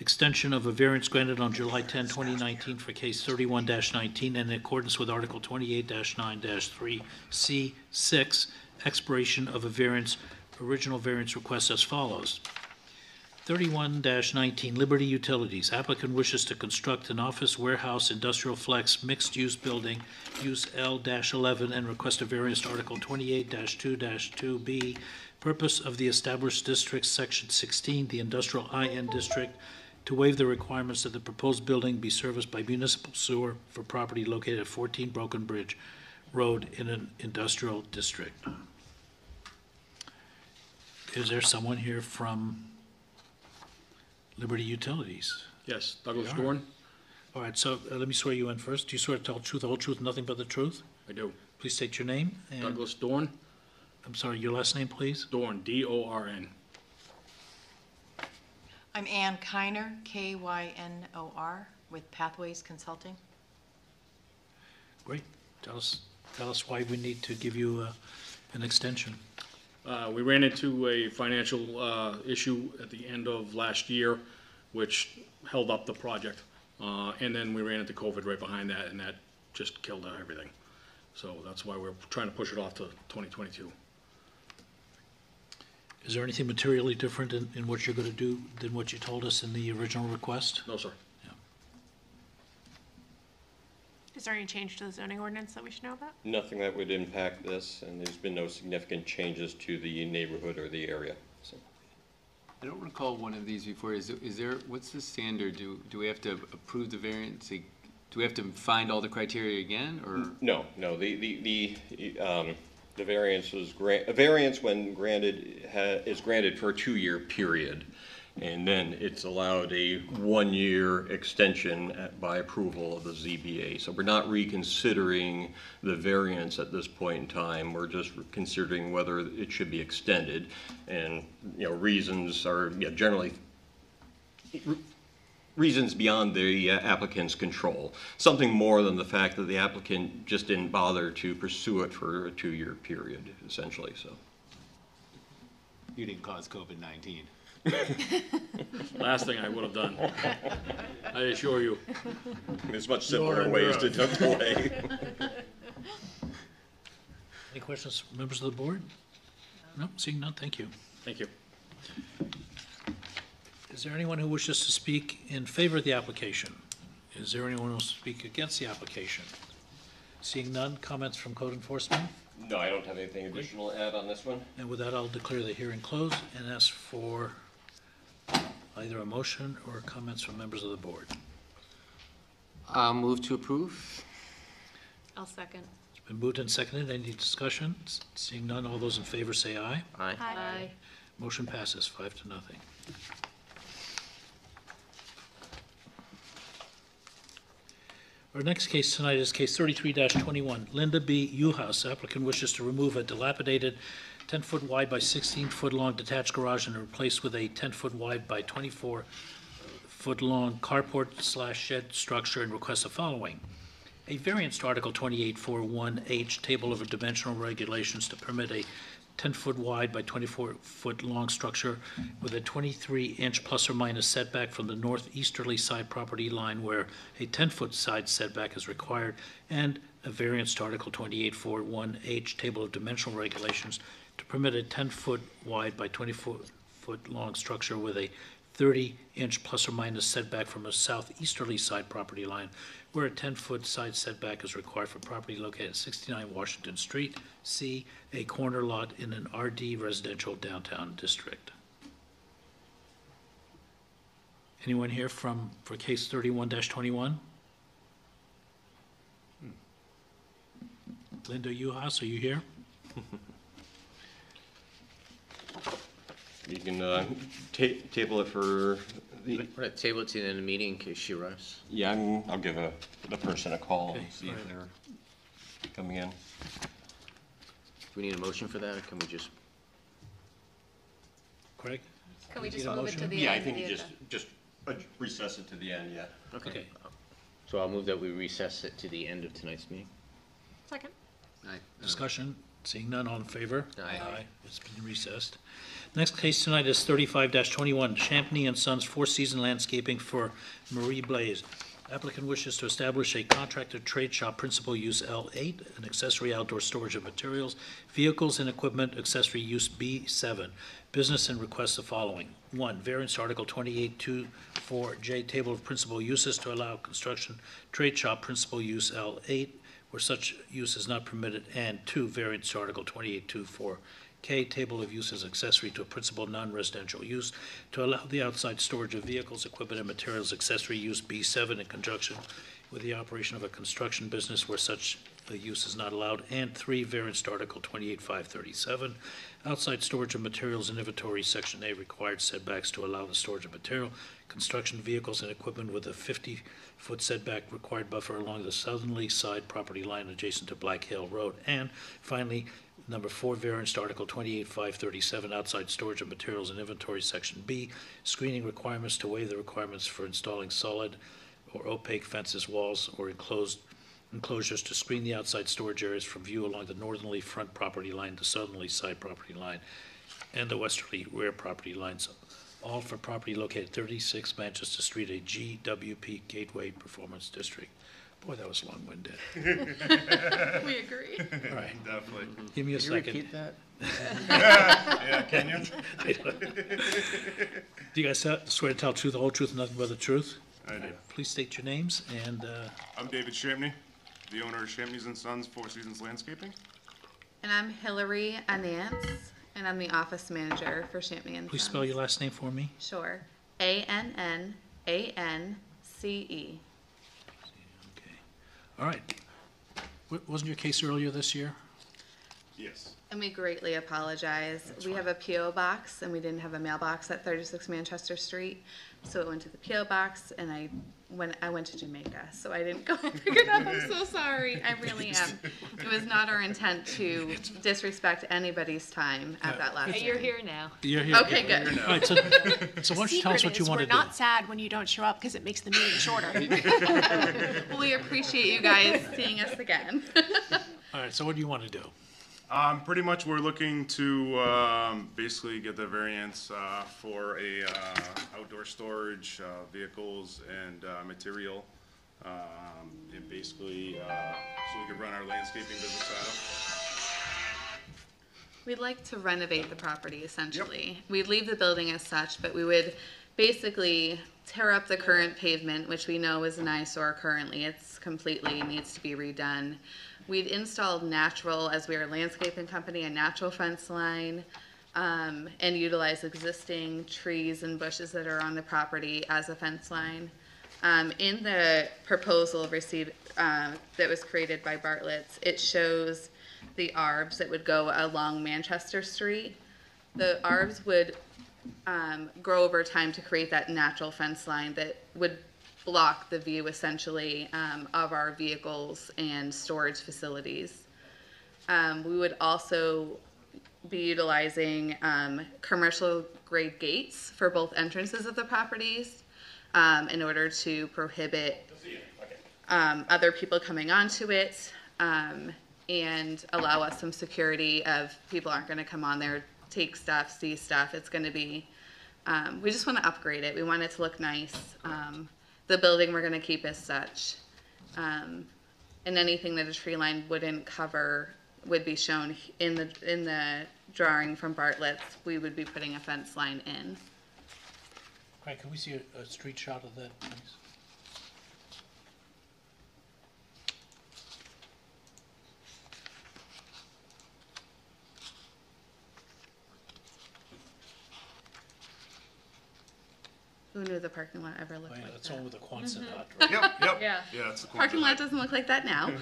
extension of a variance granted on July 10, 2019 for case 31-19 in accordance with Article 28-9-3C6, expiration of a variance, original variance request as follows. 31-19, Liberty Utilities. Applicant wishes to construct an office, warehouse, industrial flex, mixed-use building, use L-11, and request a variance to Article 28-2-2B. Purpose of the established district, Section 16, the Industrial IN District, to waive the requirements that the proposed building be serviced by municipal sewer for property located at 14 Broken Bridge Road in an industrial district. Is there someone here from Liberty Utilities? Yes, Douglas We are. Dorn. All right, so let me swear you in first. Do you swear to tell the truth, the whole truth, and nothing but the truth? I do. Please state your name. And Douglas Dorn. I'm sorry, your last name, please? Dorn, D-O-R-N. I'm Ann Kiner, Kynor. with Pathways Consulting. Great. Tell us why we need to give you an extension. We ran into a financial issue at the end of last year, which held up the project. And then we ran into COVID right behind that, and that just killed everything. So that's why we're trying to push it off to 2022. Is there anything materially different in what you're going to do than what you told us in the original request? No, sir. Is there any change to the zoning ordinance that we should know about? Nothing that would impact this, and there's been no significant changes to the neighborhood or the area, so. I don't recall one of these before. Is there, what's the standard? Do we have to approve the variance? Do we have to find all the criteria again, or? No, the variance was a variance when granted is granted for a 2-year period, and then it's allowed a 1-year extension by approval of the ZBA. So we're not reconsidering the variance at this point in time. We're just considering whether it should be extended, and reasons are generally reasons beyond the applicant's control. Something more than the fact that the applicant just didn't bother to pursue it for a 2-year period, essentially. So You didn't cause COVID-19. Last thing I would have done. I assure you. there's much simpler ways to delay. Any questions, members of the board? No, seeing none, thank you. Thank you. Is there anyone who wishes to speak in favor of the application? Is there anyone who wants to speak against the application? Seeing none, comments from code enforcement? No, I don't have anything additional to add on this one. And with that, I'll declare the hearing closed and ask for either a motion or comments from members of the board. I'll move to approve. I'll second. It's been moved and seconded. Any discussion? Seeing none, all those in favor say aye. Aye. Aye. Motion passes 5-0. Our next case tonight is case 33-21. Linda B. Uhouse, applicant wishes to remove a dilapidated 10-foot wide by 16-foot long detached garage and replace with a 10-foot wide by 24-foot long carport/shed structure and requests the following. A variance to Article 2841H, Table of Dimensional Regulations, to permit a 10-foot wide by 24-foot long structure with a 23-inch plus or minus setback from the northeasterly side property line where a 10-foot side setback is required, and a variance to Article 2841H, Table of Dimensional Regulations, to permit a 10-foot wide by 24-foot long structure with a 30-inch plus or minus setback from a southeasterly side property line where a 10-foot side setback is required for property located at 69 Washington Street, C, a corner lot in an RD residential downtown district. Anyone here for case 31-21? Linda Uhouse, are you here? You can table it for the. We're going to table it to the end of the meeting in case she arrives. Yeah, I'll give the person a call Okay, and see if all right. they're coming in. Do we need a motion for that, or can we just? Craig? Can we Need just a move it to motion? the Yeah, I end? think of you the just recess it to the end, yeah. Okay. So I'll move that we recess it to the end of tonight's meeting. Second. Aye. Discussion? Seeing none, all in favor? Aye. It's been recessed. Next case tonight is 35-21, Champney and Sons Four-Season Landscaping for Marie Blaze. Applicant wishes to establish a contracted trade shop principal use L8, an accessory outdoor storage of materials, vehicles and equipment, accessory use B7. Business and requests the following. 1, variance to Article 2824J, Table of Principal Uses to allow construction trade shop principal use L8 where such use is not permitted, and 2, variance to Article 2824K, Table of Uses accessory to a principal non-residential use to allow the outside storage of vehicles, equipment, and materials, accessory use B7 in conjunction with the operation of a construction business where such a use is not allowed, and 3, variance to Article 28537, outside storage of materials and inventory, Section A, required setbacks to allow the storage of material, construction vehicles, and equipment with a 50-foot setback required buffer along the southerly side property line adjacent to Black Hill Road, and finally, number 4, variance to Article 28537, outside storage of materials and inventory, Section B, screening requirements to waive the requirements for installing solid or opaque fences, walls, or enclosures to screen the outside storage areas from view along the northerly front property line, the southerly side property line, and the westerly rear property lines, all for property located 36 Manchester Street, a GWP Gateway Performance District. Boy, that was long-winded. We agree. All right, Definitely. give me a Can you second. repeat that? Yeah, can you? Do you guys swear to tell the truth, the whole truth, and nothing but the truth? I do. Please state your names and, I'm David Shampney, the owner of Shampney's and Sons, Four Seasons Landscaping. And I'm Hillary Anance, and I'm the office manager for Champney and please Sons. spell your last name for me. Sure. ANNANCE. Okay. All right. Wasn't your case earlier this year? Yes. And we greatly apologize. We have a P.O. box, and we didn't have a mailbox at 36 Manchester Street, so it went to the P.O. box, and I went to Jamaica, so I didn't go and pick it up. I'm so sorry. I really am. It was not our intent to disrespect anybody's time at that last Hey, you're hearing. here now. You're here. Okay, good. All right, so why don't you tell us what you want to do? We're not sad when you don't show up because it makes the meeting shorter. Well, we appreciate you guys seeing us again. All right, so what do you want to do? Pretty much we're looking to basically get the variance for a outdoor storage, vehicles and material. And basically, so we could run our landscaping business out of. We'd like to renovate the property, essentially. We'd leave the building as such, but we would basically tear up the current pavement, which we know is an eyesore currently. It's completely needs to be redone. We'd installed natural, as we are a landscaping company, a natural fence line, and utilize existing trees and bushes that are on the property as a fence line. In the proposal received that was created by Bartlett's, it shows the arbs that would go along Manchester Street. The arbs would grow over time to create that natural fence line that would block the view essentially of our vehicles and storage facilities. We would also be utilizing commercial grade gates for both entrances of the properties in order to prohibit other people coming onto it and allow us some security of people aren't going to come on there, take stuff, see stuff. It's going to be, we just want to upgrade it. We want it to look nice. The building we're going to keep as such. And anything that a tree line wouldn't cover would be shown in the drawing from Bartlett's. We would be putting a fence line in. All right, can we see a street shot of that, please? Who knew the parking lot ever looked Oh, yeah, like that's that? all with the Quonset hut, right? Yep. Yeah. Yeah, that's the Parking lot doesn't look like that now.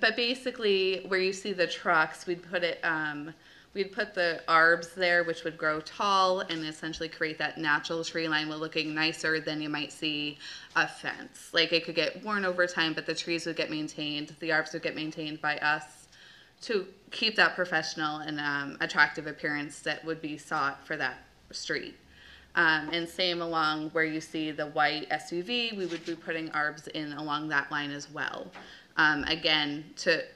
But basically, where you see the trucks, we'd put the arbs there, which would grow tall and essentially create that natural tree line, while looking nicer than you might see a fence. Like, it could get worn over time, but the trees would get maintained. The arbs would get maintained by us to keep that professional and attractive appearance that would be sought for that street. And same along where you see the white SUV, we would be putting arbs in along that line as well. Again,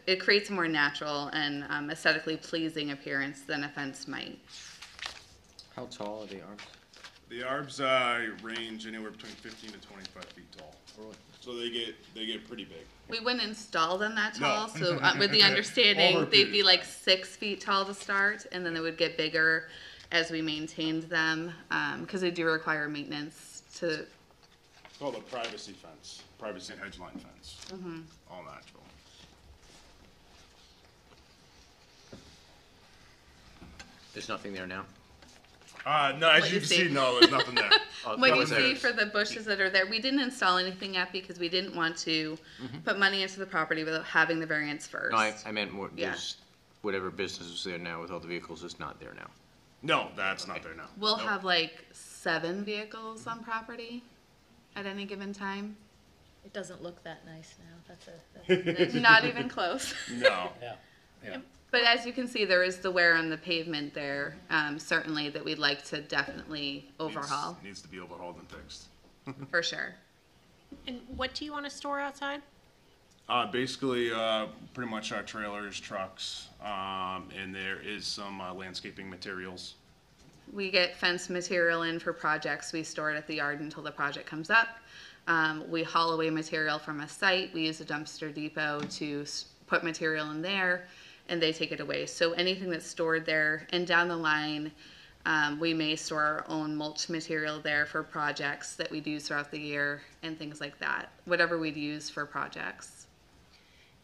it creates a more natural and aesthetically pleasing appearance than a fence might. How tall are the arms? The arbs range anywhere between 15 to 25 feet tall. So they get pretty big. We wouldn't install them that tall, No. so with the understanding Over a they'd period be of like 6 feet tall to start, and then they would get bigger as we maintained them, because they do require maintenance to. It's called a privacy fence, privacy hedge line fence. All natural. There's nothing there now? No, as What you you can see. see, no, there's nothing there. Oh, What that you was there. see for the bushes that are there, we didn't install anything yet because we didn't want to put money into the property without having the variance first. No, I meant more, Yeah. there's, whatever business is there now with all the vehicles is not there now. No, that's not there now. We'll Nope. have like 7 vehicles on property at any given time. It doesn't look that nice now. That's Not even close. No. Yeah. But as you can see, there is the wear on the pavement there, certainly that we'd like to definitely overhaul, Needs to be overhauled and fixed. for sure. And what do you want to store outside? Basically, pretty much our trailers, trucks, and there is some landscaping materials. We get fence material in for projects. We store it at the yard until the project comes up. We haul away material from a site. We use a dumpster depot to put material in there, and they take it away. So anything that's stored there, and down the line, we may store our own mulch material there for projects that we'd use throughout the year and things like that. Whatever we'd use for projects.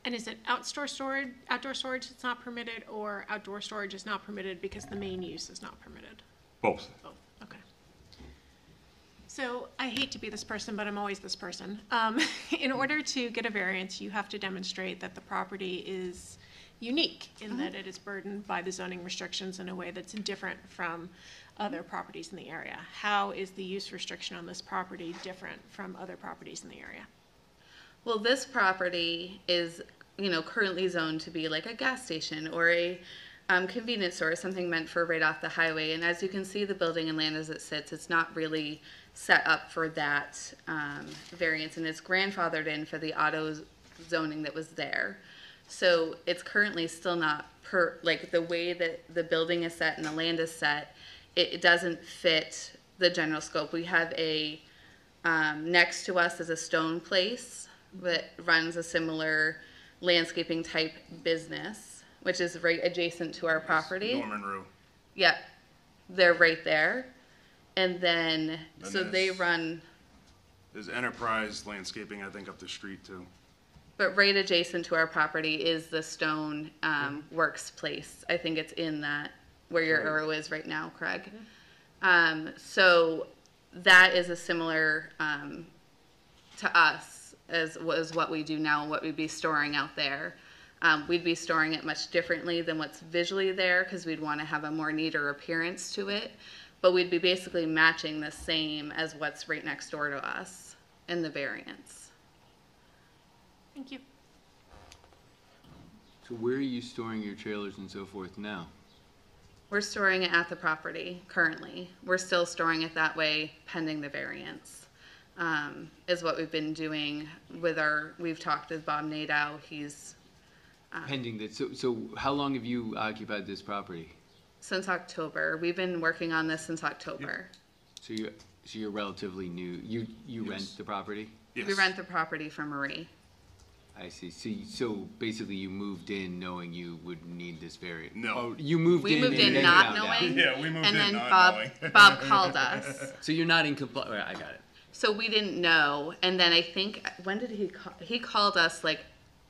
And is it outdoor storage that's not permitted, or outdoor storage is not permitted because the main use is not permitted? Both. Oh, okay. So I hate to be this person, but I'm always this person. In order to get a variance, you have to demonstrate that the property is unique in that it is burdened by the zoning restrictions in a way that's different from other properties in the area. How is the use restriction on this property different from other properties in the area? Well, this property is, currently zoned to be like a gas station or a convenience store, something meant for right off the highway. And as you can see, the building and land as it sits, it's not really set up for that variance, and it's grandfathered in for the auto zoning that was there. So it's currently still not the way that the building is set and the land is set, it doesn't fit the general scope. We have next to us is a stone place that runs a similar landscaping type business, which is right adjacent to our property. Norman Rue. Yep, they're right there. And then so they run. There's Enterprise Landscaping, I think, up the street too. But right adjacent to our property is the stone works place. I think it's in that, where your arrow is right now, Craig. So that is a similar to us as what we do now and what we'd be storing out there. We'd be storing it much differently than what's visually there because we'd want to have a more neater appearance to it. But we'd be basically matching the same as what's right next door to us in the variance. Thank you. So where are you storing your trailers and so forth now? We're storing it at the property currently. We're still storing it that way pending the variance. Is what we've been doing with we've talked with Bob Nadeau. He's Pending that, so how long have you occupied this property? Since October. We've been working on this since October. So you're relatively new. You rent the property? Yes. We rent the property from Marie. I see. So basically you moved in knowing you would need this variant. No. Oh, you moved in. We moved and in then not found out. knowing. Yeah, we moved and in then not knowing. Bob called us. So you're not in compliance. I got it. So we didn't know. And then I think, when did he call? He called us like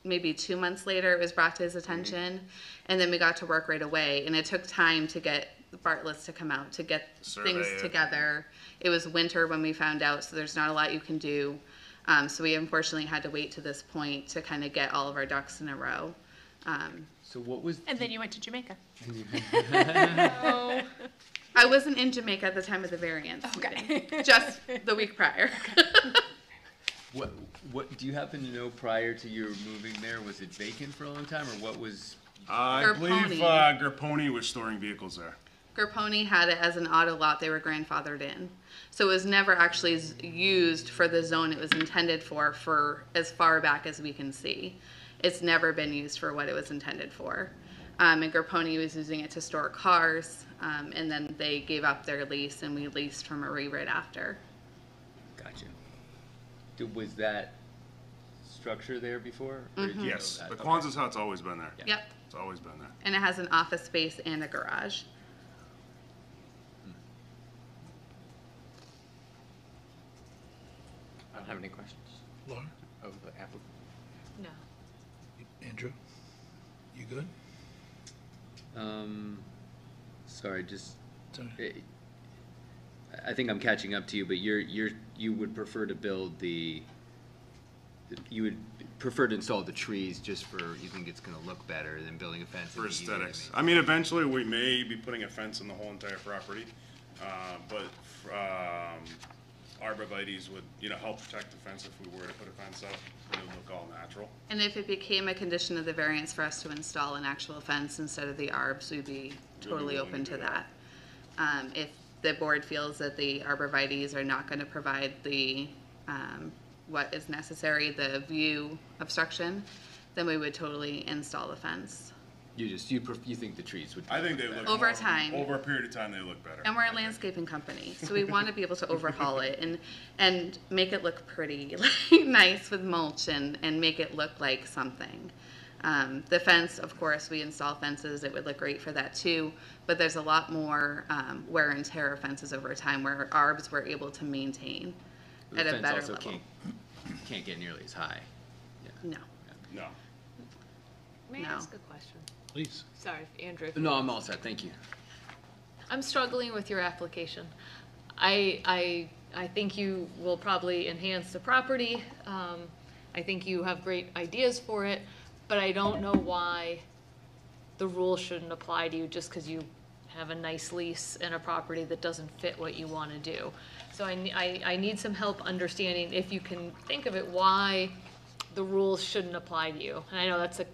maybe 2 months later. It was brought to his attention. And then we got to work right away. And it took time to get Bartlett's to come out, to get things together. It was winter when we found out, so there's not a lot you can do. So we unfortunately had to wait to this point to kind of get all of our ducks in a row. So what was? And then you went to Jamaica. I wasn't in Jamaica at the time of the variance. Okay. Just the week prior. What do you happen to know prior to your moving there? Was it vacant for a long time, or what was? I believe Grapponi was storing vehicles there. Grapponi had it as an auto lot. They were grandfathered in. So it was never actually used for the zone it was intended for as far back as we can see. It's never been used for what it was intended for. And Grapponi was using it to store cars, and then they gave up their lease, and we leased from Marie right after. Gotcha. Was that structure there before? Or did you Yes, know the that? Kwanzaa's hut's always been there. Yep. It's always been there. And it has an office space and a garage. I don't have any questions. Laura? Of the applicant? No. Andrew? You good? Sorry, just. Sorry. I think I'm catching up to you, but you would prefer to build you would prefer to install the trees just for, you think it's going to look better than building a fence? For aesthetics. I mean, eventually we may be putting a fence in the whole entire property, but arborvitaes would, help protect the fence if we were to put a fence up. It would look all natural. And if it became a condition of the variance for us to install an actual fence instead of the arbs, we'd be totally willing open to to do that. If the board feels that the arborvitaes are not going to provide the what is necessary, the view obstruction, then we would totally install the fence. You think the trees would? I think they look Over more- time. Over a period of time, they look better. And we're a landscaping company, so we want to be able to overhaul it and make it look pretty, like nice with mulch and make it look like something. The fence, of course, we install fences, it would look great for that too, but there's a lot more wear and tear of fences over time where arbs we're able to maintain at a better The fence level. also can't get nearly as high. No. No. May I No. ask a question? Please. Sorry, Andrew. No, I'm all set, thank you. I'm struggling with your application. I think you will probably enhance the property. I think you have great ideas for it, but I don't know why the rule shouldn't apply to you just because you have a nice lease and a property that doesn't fit what you want to do. So I need some help understanding, if you can think of it, why the rules shouldn't apply to you. And I know that's a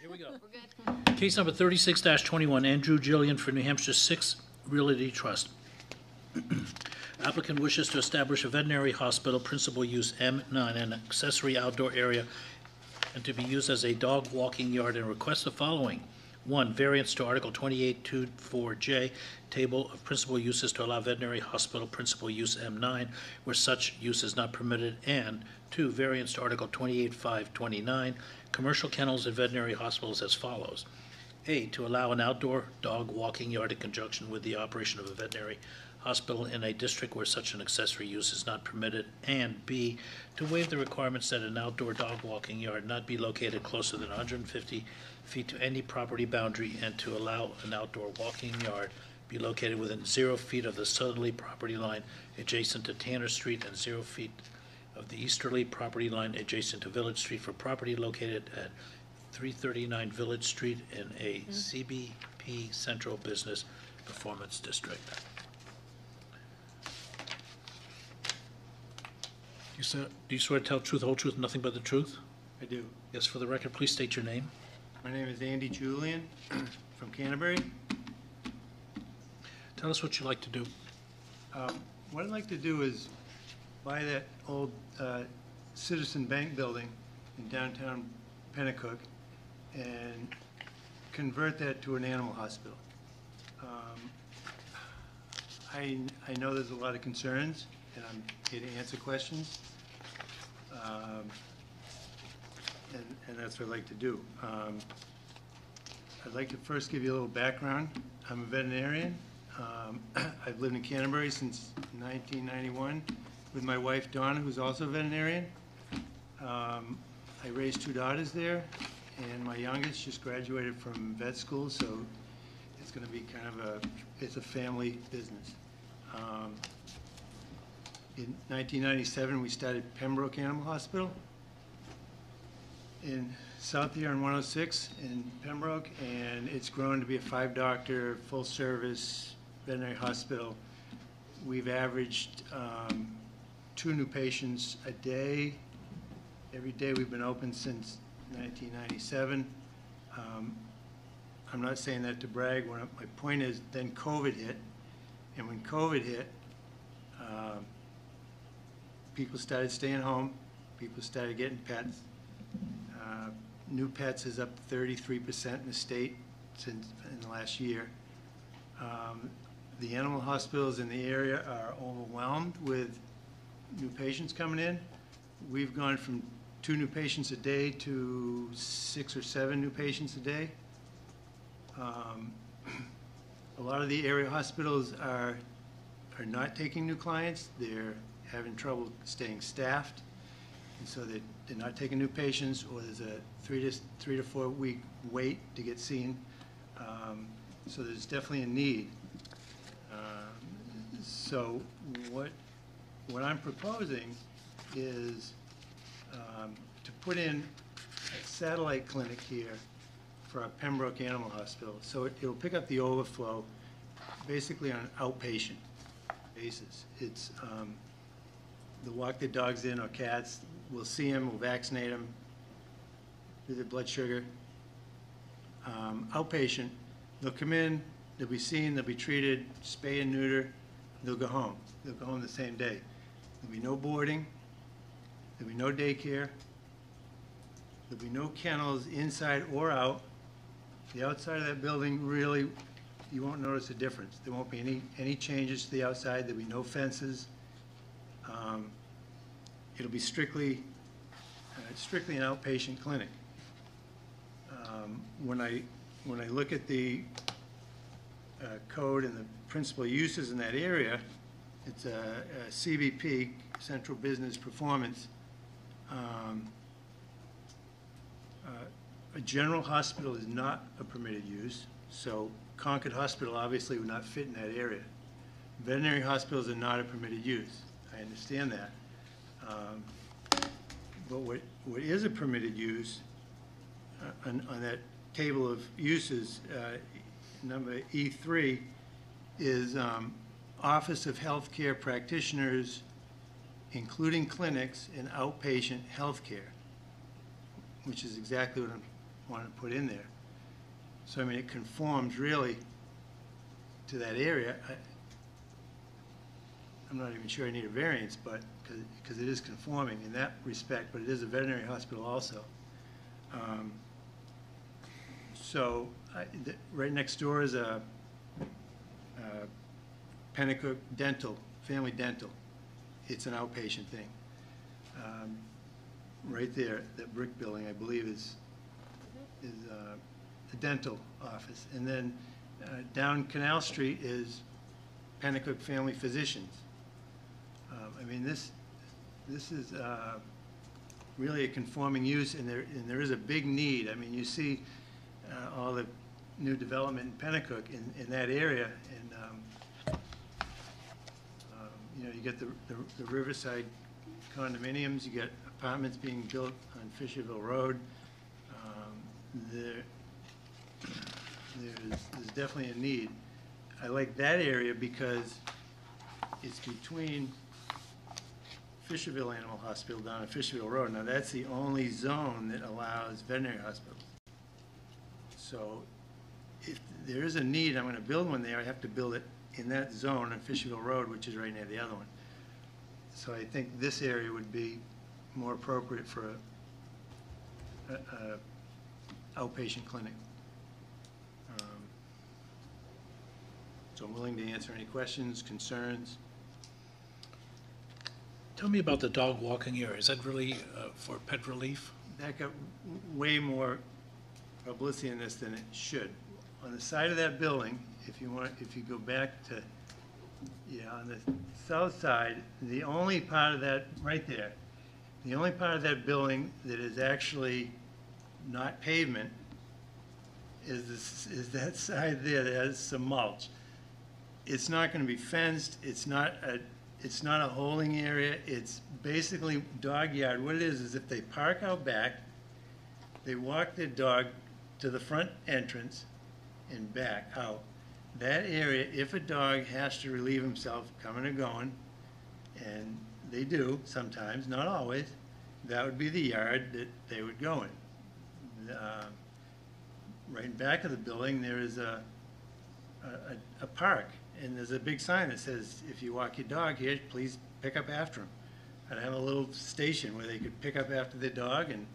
Here we go. We're good. Case number 36-21, Andrew Gillian for New Hampshire 6 Realty Trust. Applicant wishes to establish a veterinary hospital, principal use M9, an accessory outdoor area, and to be used as a dog walking yard, and requests the following. 1, variance to Article 2824J, table of principal uses to allow veterinary hospital principal use M9, where such use is not permitted, and 2, variance to Article 28529, commercial kennels and veterinary hospitals as follows. A, to allow an outdoor dog walking yard in conjunction with the operation of a veterinary hospital in a district where such an accessory use is not permitted, and B, to waive the requirements that an outdoor dog walking yard not be located closer than 150 feet to any property boundary, and to allow an outdoor walking yard be located within 0 feet of the southerly property line adjacent to Tanner Street and 0 feet of the easterly property line adjacent to Village Street for property located at 339 Village Street in a CBP Central Business Performance District. Do you swear to tell the truth, the whole truth, and nothing but the truth? I do. Yes, for the record, please state your name. My name is Andy Julian from Canterbury. Tell us what you'd like to do. What I'd like to do is buy that old Citizen Bank building in downtown Pennacook and convert that to an animal hospital. I know there's a lot of concerns, and I'm here to answer questions. And that's what I'd like to do. I'd like to first give you a little background. I'm a veterinarian. I've lived in Canterbury since 1991 with my wife Donna, who's also a veterinarian. I raised 2 daughters there, and my youngest just graduated from vet school, so it's going to be kind of it's a family business. In 1997, we started Pembroke Animal Hospital in South here on 106 in Pembroke, and it's grown to be a 5-doctor, full-service veterinary hospital. We've averaged 2 new patients a day. Every day we've been open since 1997. I'm not saying that to brag. My point is, then COVID hit, and when COVID hit, people started staying home. People started getting pets. New pets is up 33% in the state since in the last year. The animal hospitals in the area are overwhelmed with new patients coming in. We've gone from 2 new patients a day to 6 or 7 new patients a day. A lot of the area hospitals are not taking new clients. They're having trouble staying staffed, and so they're not taking new patients, or there's a 3 to 4 week wait to get seen. So there's definitely a need. So what I'm proposing is to put in a satellite clinic here for our Pembroke Animal Hospital. So it'll pick up the overflow basically on an outpatient basis. It's, they'll walk their dogs in or cats, we'll see them, we'll vaccinate them, do their blood sugar. Outpatient, they'll come in, they'll be seen, they'll be treated, spay and neuter, they'll go home. They'll go home the same day. There'll be no boarding, there'll be no daycare, there'll be no kennels inside or out. The outside of that building, really, you won't notice a difference. There won't be any changes to the outside. There'll be no fences. It'll be strictly an outpatient clinic. When I look at the code and the principal uses in that area, it's a CBP, Central Business Performance. A general hospital is not a permitted use, so Concord Hospital obviously would not fit in that area. Veterinary hospitals are not a permitted use. I understand that. But what is a permitted use on that table of uses, number E3, is Office of Healthcare Practitioners, including clinics and outpatient healthcare, which is exactly what I want to put in there. So, I mean, it conforms really to that area. I'm not even sure I need a variance, but because it is conforming in that respect, but it is a veterinary hospital also. So right next door is a Pennacook Dental, Family Dental. It's an outpatient thing. Right there, that brick building, I believe, is the dental office. And then down Canal Street is Pennacook Family Physicians. I mean, this is really a conforming use, and there is a big need. I mean, you see all the new development in Pennacook in that area, and you know, you get the Riverside condominiums, you get apartments being built on Fisherville Road. There's definitely a need. I like that area because it's between Fisherville Animal Hospital down at Fisherville Road. Now, that's the only zone that allows veterinary hospitals. So if there is a need, I'm going to build one there, I have to build it in that zone on Fisherville Road, which is right near the other one. So I think this area would be more appropriate for a outpatient clinic. So I'm willing to answer any questions, concerns. Tell me about the dog walking area. Is that really for pet relief? That got way more publicity in this than it should. On the side of that building, if you go back to, on the south side, the only part of that, right there, the only part of that building that is actually not pavement is that side there that has some mulch. It's not going to be fenced. It's not a holding area. It's basically dog yard. What it is if they park out back, they walk their dog to the front entrance and back out. That area, if a dog has to relieve himself coming or going, and they do sometimes, not always, that would be the yard that they would go in. Right in back of the building, there is a park, and there's a big sign that says, if you walk your dog here, please pick up after him. I'd have a little station where they could pick up after their dog, and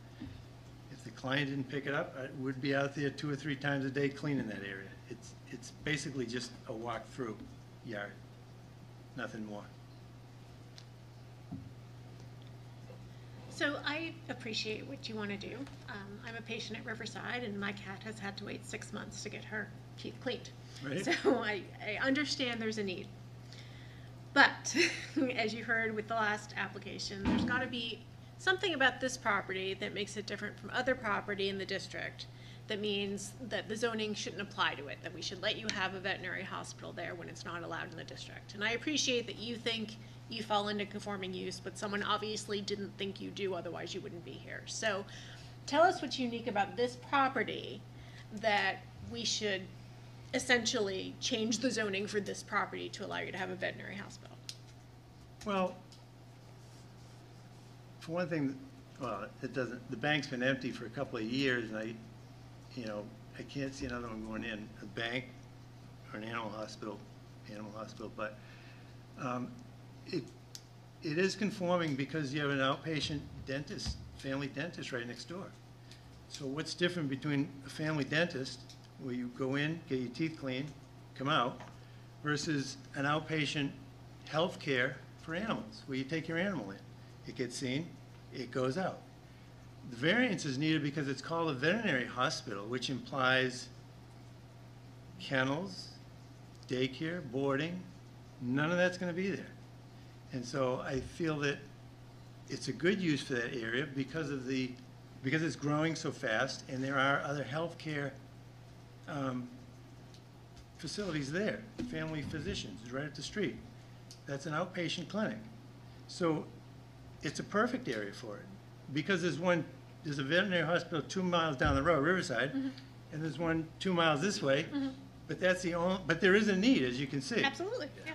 if the client didn't pick it up, I would be out there 2 or 3 times a day cleaning that area. It's basically just a walk-through yard, nothing more. So I appreciate what you want to do. I'm a patient at Riverside, and my cat has had to wait 6 months to get her teeth cleaned. Right. So I understand there's a need. But as you heard with the last application, there's got to be something about this property that makes it different from other property in the district that means that the zoning shouldn't apply to it, that we should let you have a veterinary hospital there when it's not allowed in the district. And I appreciate that you think you fall into conforming use, but someone obviously didn't think you do, otherwise you wouldn't be here. So tell us what's unique about this property that we should essentially change the zoning for this property to allow you to have a veterinary hospital. Well, for one thing, well, it doesn't, the bank's been empty for a couple of years, and I can't see another one going in, a bank or an animal hospital, but it is conforming because you have an outpatient dentist, family dentist right next door. So what's different between a family dentist, where you go in, get your teeth cleaned, come out, versus an outpatient health care for animals, where you take your animal in. It gets seen, it goes out. The variance is needed because it's called a veterinary hospital, which implies kennels, daycare, boarding, none of that's going to be there. And so I feel that it's a good use for that area because it's growing so fast, and there are other healthcare facilities there, family physicians right up the street. That's an outpatient clinic. So it's a perfect area for it because there's a veterinary hospital 2 miles down the road, Riverside, and there's one 2 miles this way, but that's the only, but there is a need, as you can see. Absolutely, yeah.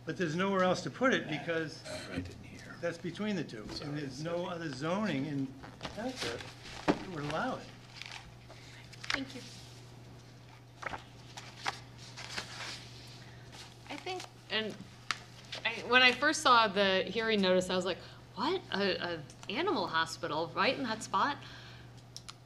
But there's nowhere else to put it because that's between the two, and there's no other zoning in Concord that would allow it. Thank you. I think, and when I first saw the hearing notice, I was like, what, a animal hospital right in that spot?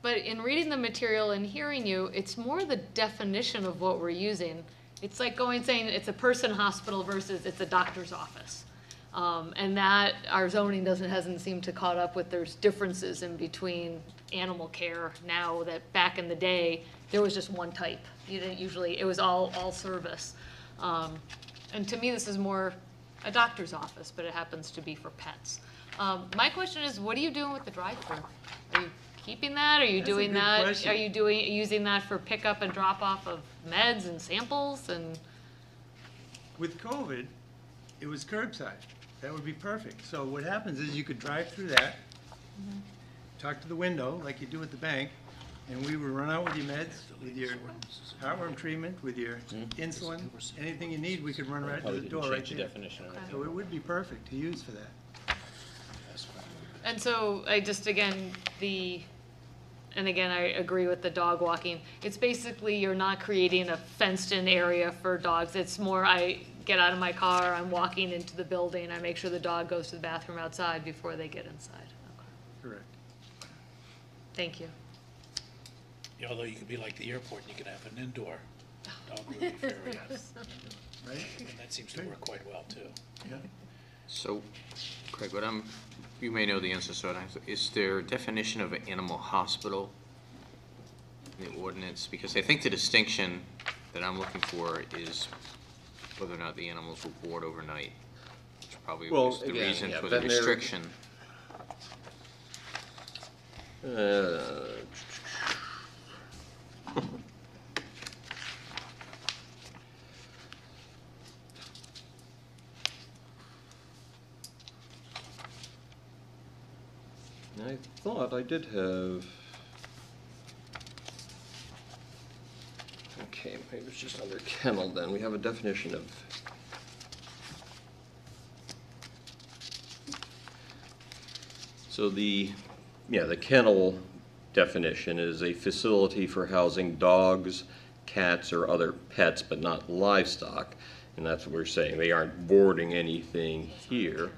But in reading the material and hearing you, it's more the definition of what we're using. It's like saying it's a person hospital versus it's a doctor's office. And that our zoning hasn't seemed to caught up with. There's differences in between animal care now that back in the day, there was just one type. You didn't usually, it was all service. And to me, this is more a doctor's office, but it happens to be for pets. My question is, what are you doing with the drive-through? Are you keeping that? Are you doing that? Question. Are you using that for pickup and drop-off of meds and samples and? With COVID, it was curbside. That would be perfect. So what happens is you could drive through that, talk to the window like you do at the bank, and we would run out with your meds, with your heartworm treatment, with your insulin, anything you need, we could run right to the door right there. So it would be perfect to use for that. And so I just, again, and again, I agree with the dog walking. It's basically you're not creating a fenced-in area for dogs. It's more I get out of my car, I'm walking into the building, I make sure the dog goes to the bathroom outside before they get inside. Okay. Correct. Thank you. Yeah, although you could be like the airport, and you could have an indoor dog movie area. Right? And that seems to work quite well, too. Yeah. So, Craig, you may know the answer, so is there a definition of an animal hospital in the ordinance? Because I think the distinction that I'm looking for is whether or not the animals will board overnight, which probably was the reason for the restriction. I thought I did have. Okay, maybe it's just under kennel then. We have a definition of. So the kennel definition is a facility for housing dogs, cats, or other pets, but not livestock. And that's what we're saying. They aren't boarding anything here.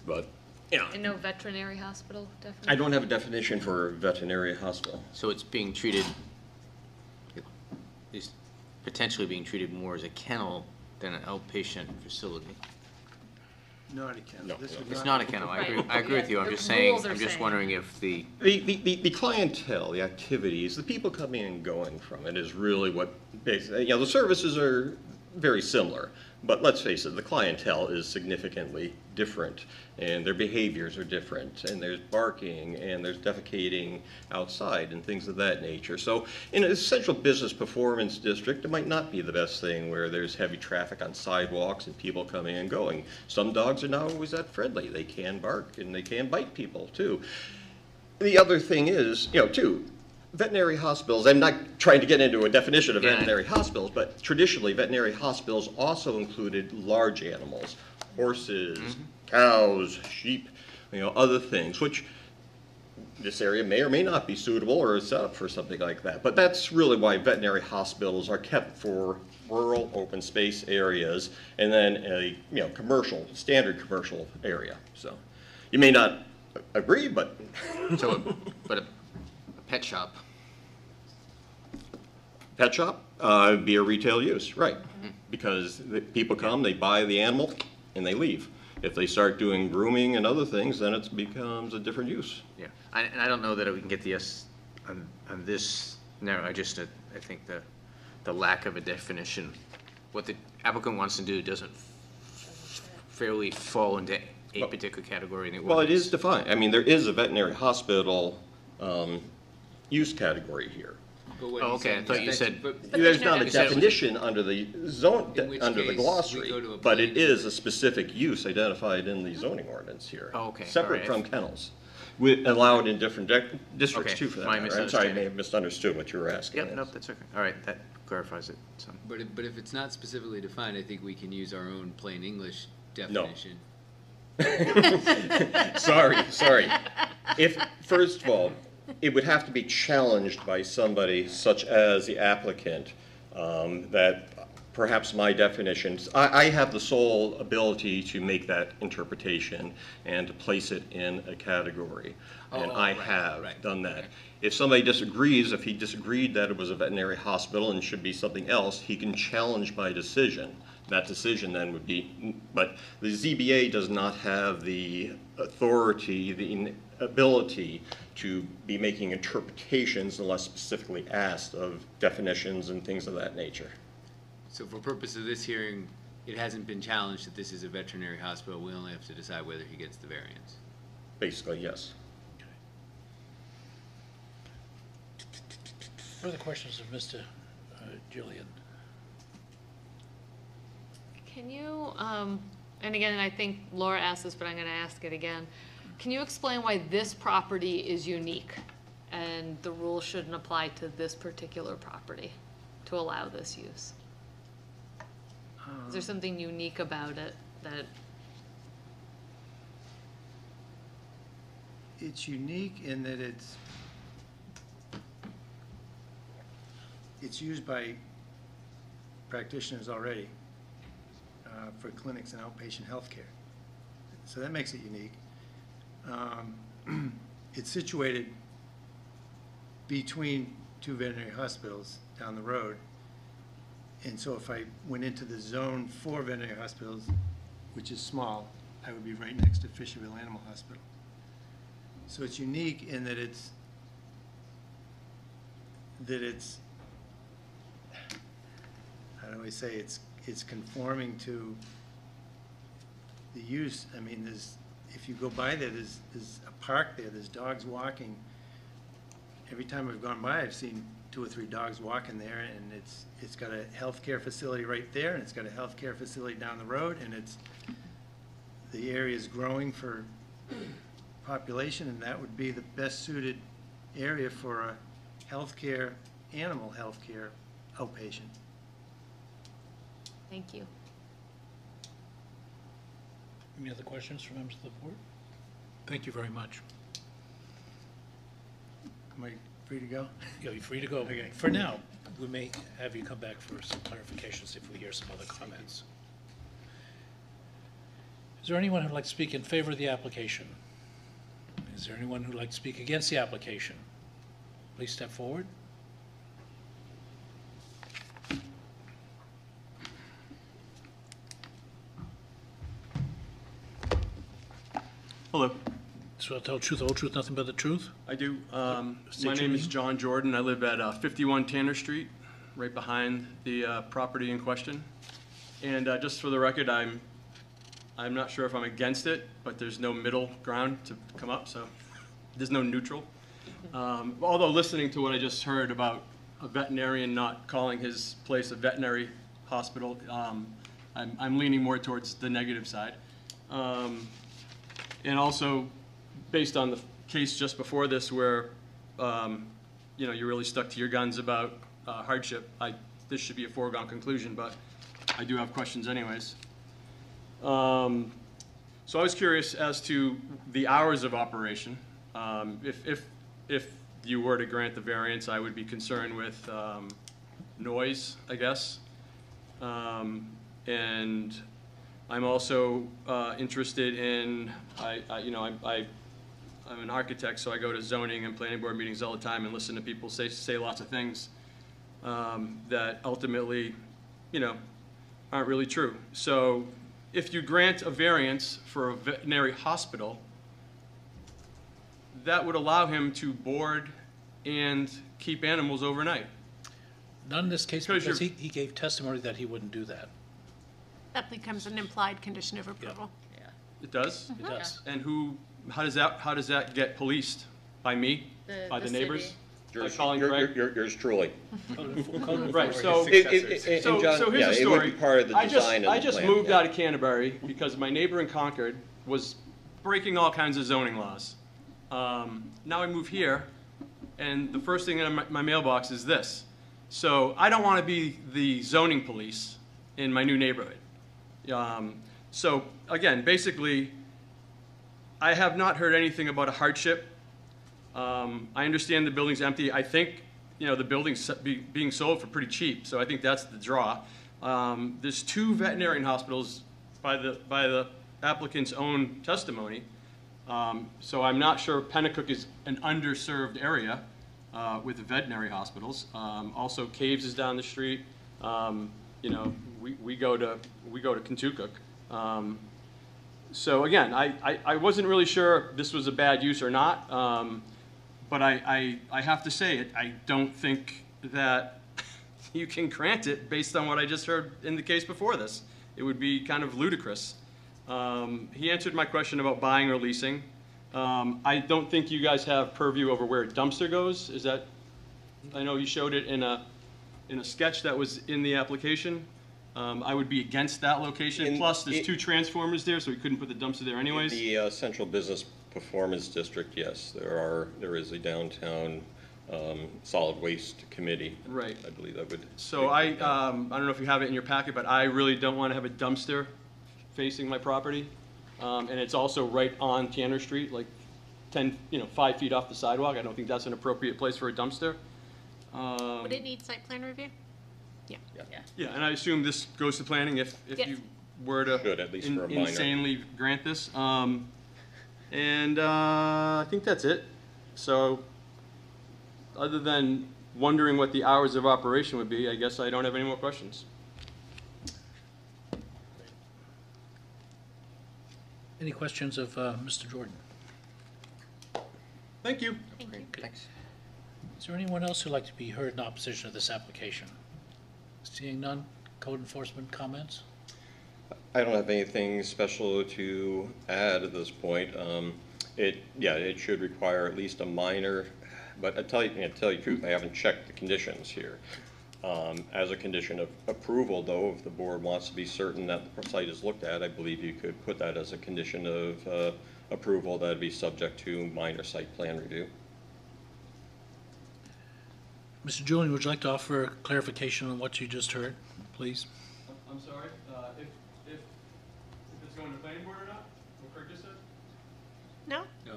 But, yeah. And no veterinary hospital definition? I don't have a definition for veterinary hospital. So it's being treated, is potentially being treated more as a kennel than an outpatient facility. Not a kennel. No, This would It's not a kennel, I agree with you, I'm The just saying, rules are I'm just saying. wondering if the, The clientele, the activities, the people coming and going from it is really what basically, the services are very similar. But let's face it, the clientele is significantly different, and their behaviors are different, and there's barking, and there's defecating outside, and things of that nature. So in a central business performance district, it might not be the best thing where there's heavy traffic on sidewalks and people coming and going. Some dogs are not always that friendly. They can bark, and they can bite people, too. The other thing is, too, veterinary hospitals, I'm not trying to get into a definition of veterinary hospitals, but traditionally veterinary hospitals also included large animals, horses, cows, sheep, other things, which this area may or may not be suitable or set up for something like that. But that's really why veterinary hospitals are kept for rural open space areas and then a standard commercial area. So you may not agree, but But a pet shop. Pet shop would be a retail use, right? Because people come, they buy the animal, and they leave. If they start doing grooming and other things, then it becomes a different use. Yeah, and I don't know that we can get the yes on this. No, I think the lack of a definition, what the applicant wants to do doesn't fairly fall into a particular category in the ordinance. Well, it is defined. I mean, there is a veterinary hospital use category here. But what Oh, he's okay, saying I thought is you said- There's not a You said- definition under the zone, In which under the case, glossary, we go to a but plain- it is a specific use identified in the zoning ordinance here. Oh, okay, Separate all from right. kennels. We allow it in different districts Okay, too, for that my matter. I'm sorry, I may misunderstanding. have misunderstood what you were asking. Yep, nope, that's okay. All right, that clarifies it. So. But if it's not specifically defined, I think we can use our own plain English No. definition. Sorry. If, first of all, it would have to be challenged by somebody such as the applicant, that perhaps my definitions, I have the sole ability to make that interpretation and to place it in a category. And I have done that. If somebody disagrees, if he disagreed that it was a veterinary hospital and should be something else, he can challenge my decision. That decision then would be, but the ZBA does not have the authority, the ability to be making interpretations unless specifically asked of definitions and things of that nature. So for purpose of this hearing, it hasn't been challenged that this is a veterinary hospital. We only have to decide whether he gets the variance. Basically, yes. Further questions of Mr. Julian? Can you, and again, I think Laura asked this, but I'm gonna ask it again. Can you explain why this property is unique and the rule shouldn't apply to this particular property to allow this use? Is there something unique about it that? It's unique in that it's used by practitioners already for clinics and outpatient healthcare. So that makes it unique. It's situated between two veterinary hospitals down the road. And so if I went into the zone for veterinary hospitals, which is small, I would be right next to Fisherville Animal Hospital. So it's unique in that it's how do I say, it's conforming to the use. I mean, if you go by there, there's a park there, there's dogs walking. Every time I've gone by, I've seen 2 or 3 dogs walking there, and it's got a healthcare facility right there, and it's got a healthcare facility down the road, and the area is growing for population, and that would be the best suited area for a healthcare, animal healthcare outpatient. Thank you. Any other questions from members of the board? Thank you very much. Am I free to go? Yeah, you're free to go. Okay. For now, we may have you come back for some clarifications if we hear some other comments. Is there anyone who'd like to speak in favor of the application? Is there anyone who'd like to speak against the application? Please step forward. Hello. So I'll tell the truth, the whole truth, nothing but the truth? I do. State My your name is name. John Jordan. I live at 51 Tanner Street, right behind the property in question. And just for the record, I'm not sure if I'm against it, but there's no middle ground to come up, so there's no neutral. Although listening to what I just heard about a veterinarian not calling his place a veterinary hospital, I'm leaning more towards the negative side. And also, based on the case just before this where, you know, you're really stuck to your guns about hardship, this should be a foregone conclusion, but I do have questions anyways. So I was curious as to the hours of operation. If you were to grant the variance, I would be concerned with noise, I guess. And I'm also interested in, I'm an architect, so I go to zoning and planning board meetings all the time and listen to people say lots of things that ultimately, you know, aren't really true. So if you grant a variance for a veterinary hospital, that would allow him to board and keep animals overnight. Not in this case, because he gave testimony that he wouldn't do that. That becomes an implied condition of approval. It does? It does. And how does that get policed? By me? By the neighbors? By calling Greg? Yours truly. Right, so here's the story. It would be part of the design of the I just plan, moved yeah. out of Canterbury because my neighbor in Concord was breaking all kinds of zoning laws. Now I move here, and the first thing in my mailbox is this. So I don't want to be the zoning police in my new neighborhood. So again, basically, I have not heard anything about a hardship. I understand the building's empty. I think, you know, the building's being sold for pretty cheap, so I think that's the draw. There's 2 veterinarian hospitals by the applicant's own testimony. So I'm not sure Pennacook is an underserved area with the veterinary hospitals. Also, Caves is down the street. You know, we go to Kentucky. So again, I wasn't really sure if this was a bad use or not, but I have to say it. I don't think that you can grant it based on what I just heard in the case before this. It would be kind of ludicrous. He answered my question about buying or leasing. I don't think you guys have purview over where a dumpster goes. Is that? I know you showed it in a sketch that was in the application. I would be against that location. Plus, there's 2 transformers there, so we couldn't put the dumpster there anyways. In the Central Business Performance District, yes, there is a downtown solid waste committee. Right. I believe that would. So I don't know if you have it in your packet, but I really don't want to have a dumpster facing my property. And it's also right on Tanner Street, like 5 feet off the sidewalk. I don't think that's an appropriate place for a dumpster. Would it need site plan review? Yeah. Yeah, and I assume this goes to planning if Yes. you were to Should, at least for a minor. insanely grant this. And I think that's it. So other than wondering what the hours of operation would be, I guess I don't have any more questions. Any questions of Mr. Jordan? Thank you. Thank you. Thanks. Is there anyone else who'd like to be heard in opposition to this application? Seeing none, code enforcement comments? I don't have anything special to add at this point. It should require at least a minor, but I tell you the truth, I haven't checked the conditions here. As a condition of approval, though, if the board wants to be certain that the site is looked at, I believe you could put that as a condition of approval that'd be subject to minor site plan review. Mr. Julian, would you like to offer clarification on what you just heard, please? I'm sorry, if it's going to planning board or not, what Kirk just said? No? No.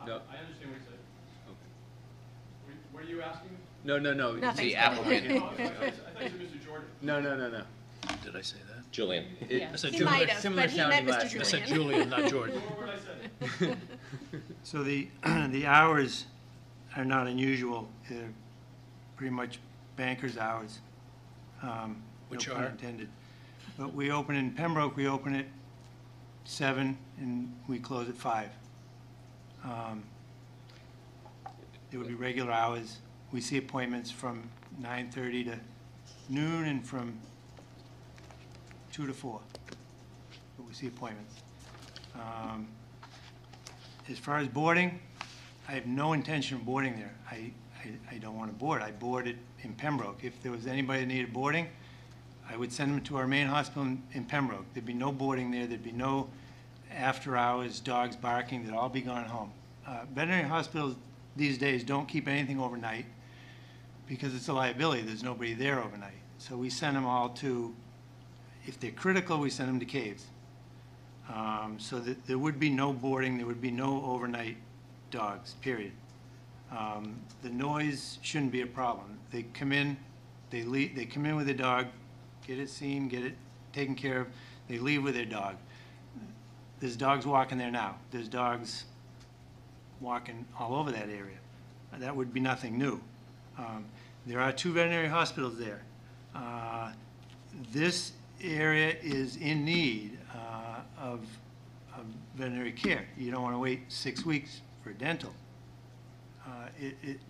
No. I understand what he said. Okay. What are you asking? No, it's Nothing. the applicant. Oh, I thought you said Mr. Jordan. No. Did I say that? Julian. I said He Julian. might have, but he meant Mr. I said Julian. Julian, not Jordan. What I said? So the hours are not unusual. They're pretty much banker's hours. Which no pun are? intended. But we open in Pembroke, we open at 7 and we close at 5. It would be regular hours. We see appointments from 9:30 to noon and from 2 to 4. But we see appointments. As far as boarding, I have no intention of boarding there. I don't want to board. I boarded in Pembroke. If there was anybody that needed boarding, I would send them to our main hospital in Pembroke. There'd be no boarding there. There'd be no after-hours, dogs barking. They'd all be gone home. Veterinary hospitals these days don't keep anything overnight because it's a liability. There's nobody there overnight. So we send them all to, if they're critical, we send them to caves. So that there would be no boarding. There would be no overnight dogs, period. The noise shouldn't be a problem. They come in, they come in with their dog, get it seen, get it taken care of. They leave with their dog. There's dogs walking there now. There's dogs walking all over that area. That would be nothing new. There are 2 veterinary hospitals there. This area is in need of veterinary care. You don't want to wait 6 weeks for dental.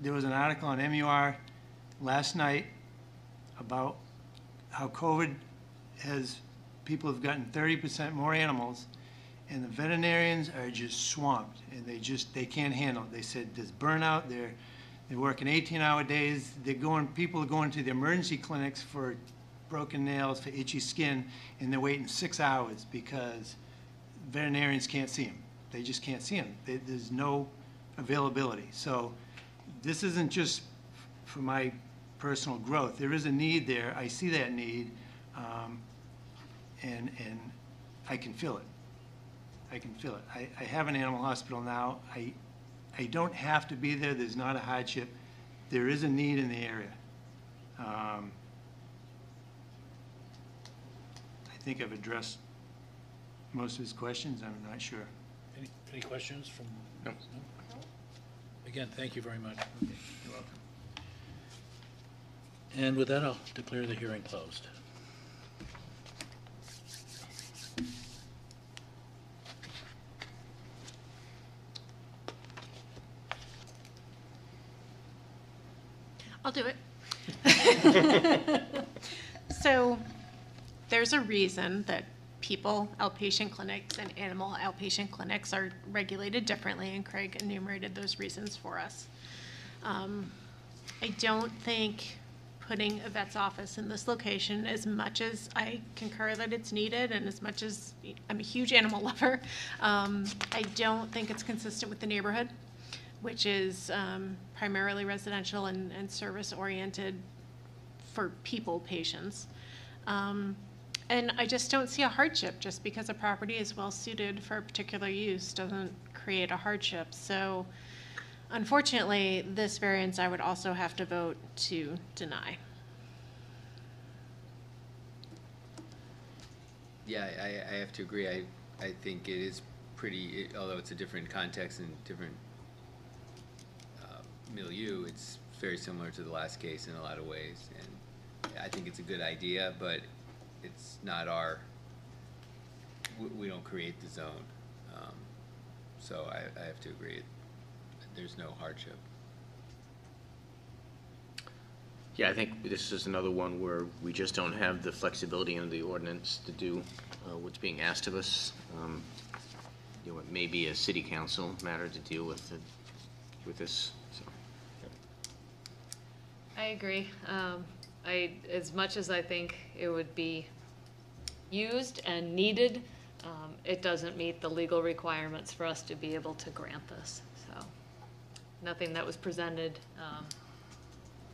There was an article on MUR last night about how COVID people have gotten 30% more animals, and the veterinarians are just swamped, and they can't handle it. They said there's burnout. They're working 18-hour days. People are going to the emergency clinics for broken nails, for itchy skin, and they're waiting 6 hours because veterinarians can't see them. They just can't see them. There's no availability. So this isn't just for my personal growth. There is a need there. I see that need, and I can feel it. I can feel it. I have an animal hospital now. I don't have to be there. There's not a hardship. There is a need in the area. I think I've addressed most of his questions. I'm not sure. Any questions from? No. Again, thank you very much. Okay, you're welcome. And with that, I'll declare the hearing closed. I'll do it. So there's a reason that people outpatient clinics and animal outpatient clinics are regulated differently, and Craig enumerated those reasons for us. I don't think putting a vet's office in this location, as much as I concur that it's needed and as much as I'm a huge animal lover, I don't think it's consistent with the neighborhood, which is primarily residential and service-oriented for people, patients. And I just don't see a hardship. Just because a property is well-suited for a particular use doesn't create a hardship. So unfortunately, this variance I would also have to vote to deny. Yeah, I have to agree. I think it is pretty, although it's a different context and different milieu, it's very similar to the last case in a lot of ways. And I think it's a good idea, but it's not we don't create the zone. So I have to agree. There's no hardship. Yeah, I think this is another one where we just don't have the flexibility in the ordinance to do what's being asked of us. You know, it may be a city council matter to deal with this. So. I agree. As much as I think it would be used and needed, it doesn't meet the legal requirements for us to be able to grant this. So nothing that was presented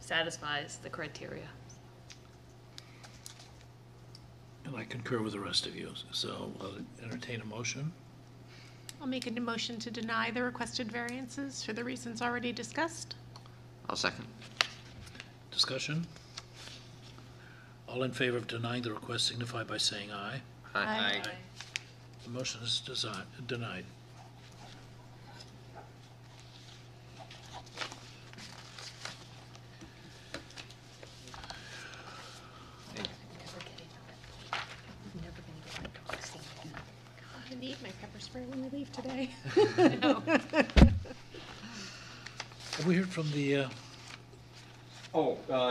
satisfies the criteria. And I concur with the rest of you. So I'll entertain a motion. I'll make a motion to deny the requested variances for the reasons already discussed. I'll second. Discussion? All in favor of denying the request signify by saying aye. Aye. Aye. The motion is denied. I need my pepper spray when we leave today. Have we heard from the,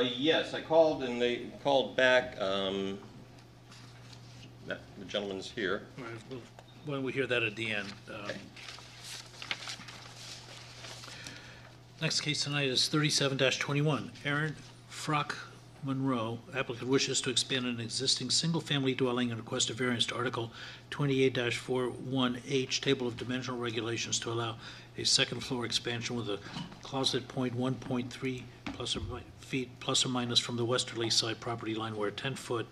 Yes, I called and they called back the gentleman's here. All right, well, why don't we hear that at the end? Next case tonight is 37-21. Aaron Frock Monroe, applicant wishes to expand an existing single-family dwelling and request a variance to Article 28-41H, Table of Dimensional Regulations, to allow a second-floor expansion with a closet point 1.3 feet plus or minus from the westerly side property line where a 10-foot,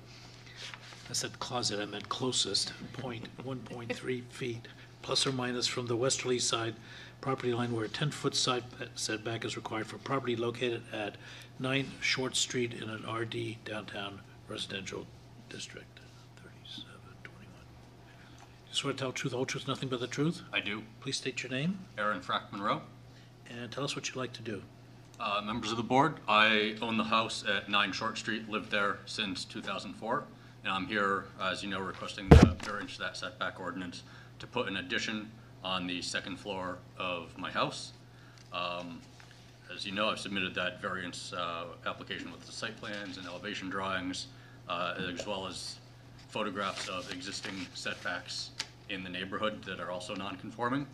I said closet, I meant closest, point 1.3 feet plus or minus from the westerly side property line where a 10-foot side setback is required for property located at 9 Short Street in an RD downtown residential district. 3721. You swear to tell the truth, the whole truth, nothing but the truth? I do. Please state your name Aaron Frack Monroe. and tell us what you'd like to do. Members of the board, I own the house at 9 Short Street, lived there since 2004, and I'm here, as you know, requesting the variance to that setback ordinance to put an addition on the second floor of my house. As you know, I've submitted that variance application with the site plans and elevation drawings, as well as photographs of existing setbacks in the neighborhood that are also non-conforming.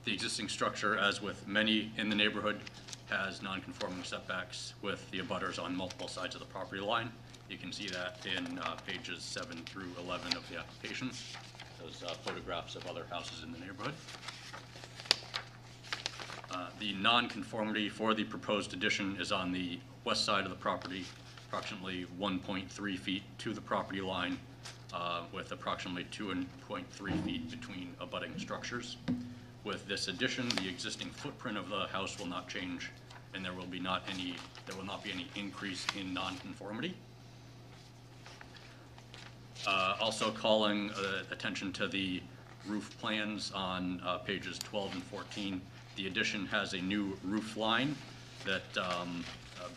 The existing structure, as with many in the neighborhood, has non-conforming setbacks with the abutters on multiple sides of the property line. You can see that in pages 7 through 11 of the application. Those photographs of other houses in the neighborhood. The non-conformity for the proposed addition is on the west side of the property, approximately 1.3 feet to the property line, with approximately 2.3 feet between abutting structures. With this addition, the existing footprint of the house will not change, and there will not be any increase in non-conformity. Also calling attention to the roof plans on pages 12 and 14. The addition has a new roof line that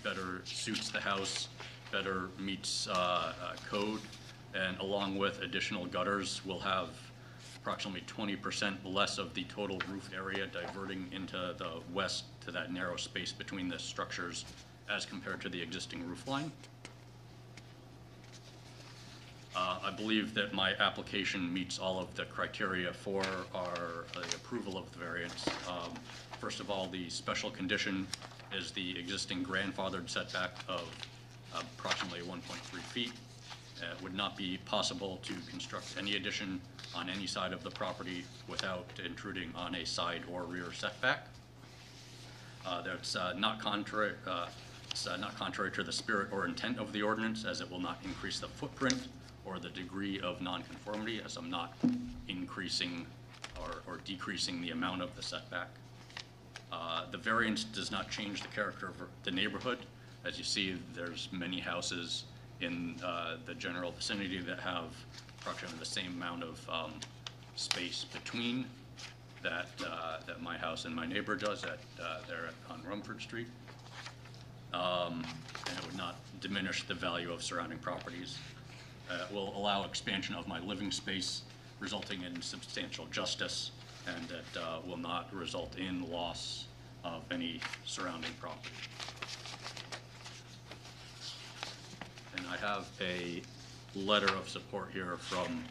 better suits the house, better meets code, and along with additional gutters, will have approximately 20% less of the total roof area diverting into the west to that narrow space between the structures as compared to the existing roof line. I believe that my application meets all of the criteria for the approval of the variance. First of all, the special condition is the existing grandfathered setback of approximately 1.3 feet. It would not be possible to construct any addition on any side of the property without intruding on a side or rear setback. That's not contrary to the spirit or intent of the ordinance, as it will not increase the footprint or the degree of nonconformity, as I'm not increasing or decreasing the amount of the setback. The variance does not change the character of the neighborhood. As you see, there's many houses in the general vicinity that have approximately the same amount of space between that my house and my neighbor does there on Rumford Street. And it would not diminish the value of surrounding properties. It will allow expansion of my living space, resulting in substantial justice, and it will not result in loss of any surrounding property. And I have a letter of support here from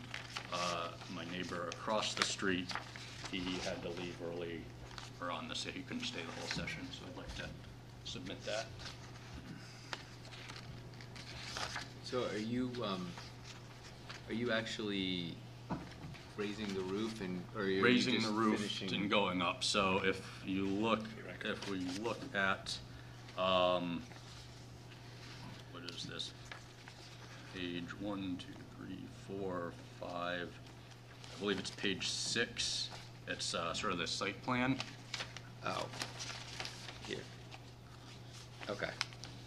my neighbor across the street. He had to leave early, or on this, he couldn't stay the whole session, so I'd like to submit that. So are you actually raising the roof and, or are you Raising just the roof finishing? and going up. So if we look at, what is this? Page 1, 2, 3, 4, 5, I believe it's page 6. It's sort of the site plan. Oh, here. Okay.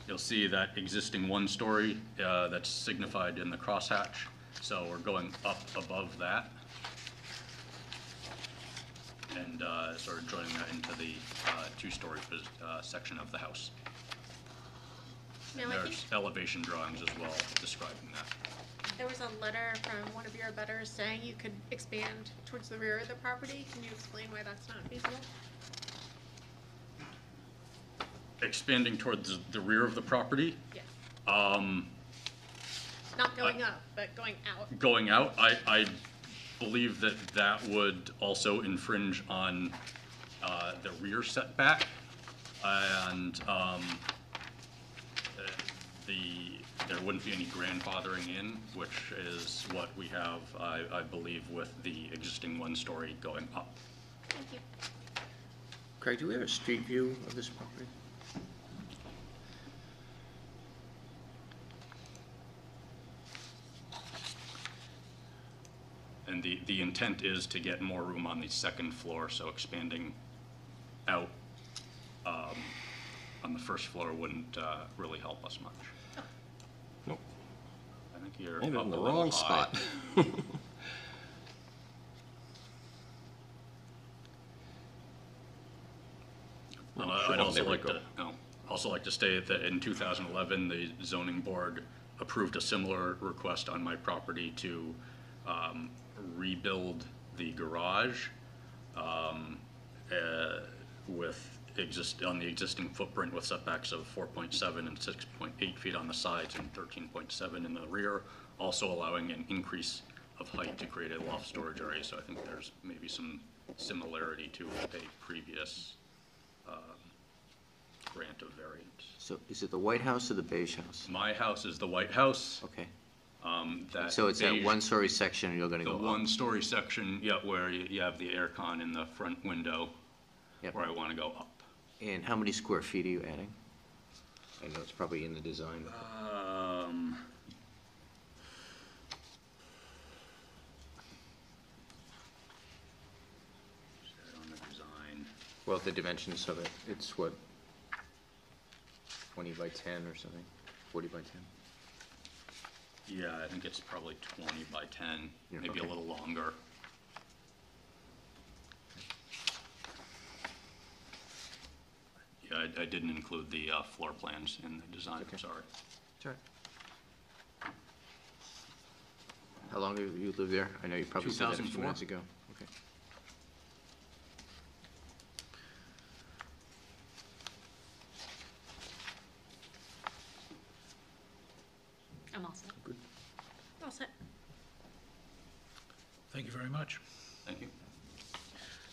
You'll see that existing one-story that's signified in the crosshatch. So we're going up above that and sort of joining that into the two-story section of the house. Now, And I there's elevation drawings as well describing that. There was a letter from one of your abutters saying you could expand towards the rear of the property. Can you explain why that's not feasible? Expanding towards the rear of the property. Yes. Not going up, but going out. Going out, I believe that that would also infringe on the rear setback, and there wouldn't be any grandfathering in, which is what we have, I believe, with the existing one-story going up. Thank you. Craig, do we have a street view of this property? And the intent is to get more room on the second floor, so expanding out on the first floor wouldn't really help us much. Nope. I think you're Maybe up in a the little wrong high. spot. I'd also like to state that in 2011, the zoning board approved a similar request on my property to rebuild the garage on the existing footprint with setbacks of 4.7 and 6.8 feet on the sides and 13.7 in the rear, also allowing an increase of height to create a loft storage area. So I think there's maybe some similarity to a previous grant of variance. So is it the White House or the beige house? My house is the White House. Okay. So it's that one-story section you're gonna go up? The one-story section, yeah, where you have the air con in the front window, Yep. where I want to go up. And how many square feet are you adding? I know it's probably in the design. On the design. Well, the dimensions of it, it's what, 20 by 10 or something, 40 by 10? Yeah, I think it's probably 20 by 10, Yeah, maybe okay. a little longer. Yeah, I didn't include the floor plans in the design, I'm sorry. Sure. How long have you lived there? I know you probably said that a few 2004. minutes ago. Okay. I'm all set. All set. Thank you very much. Thank you.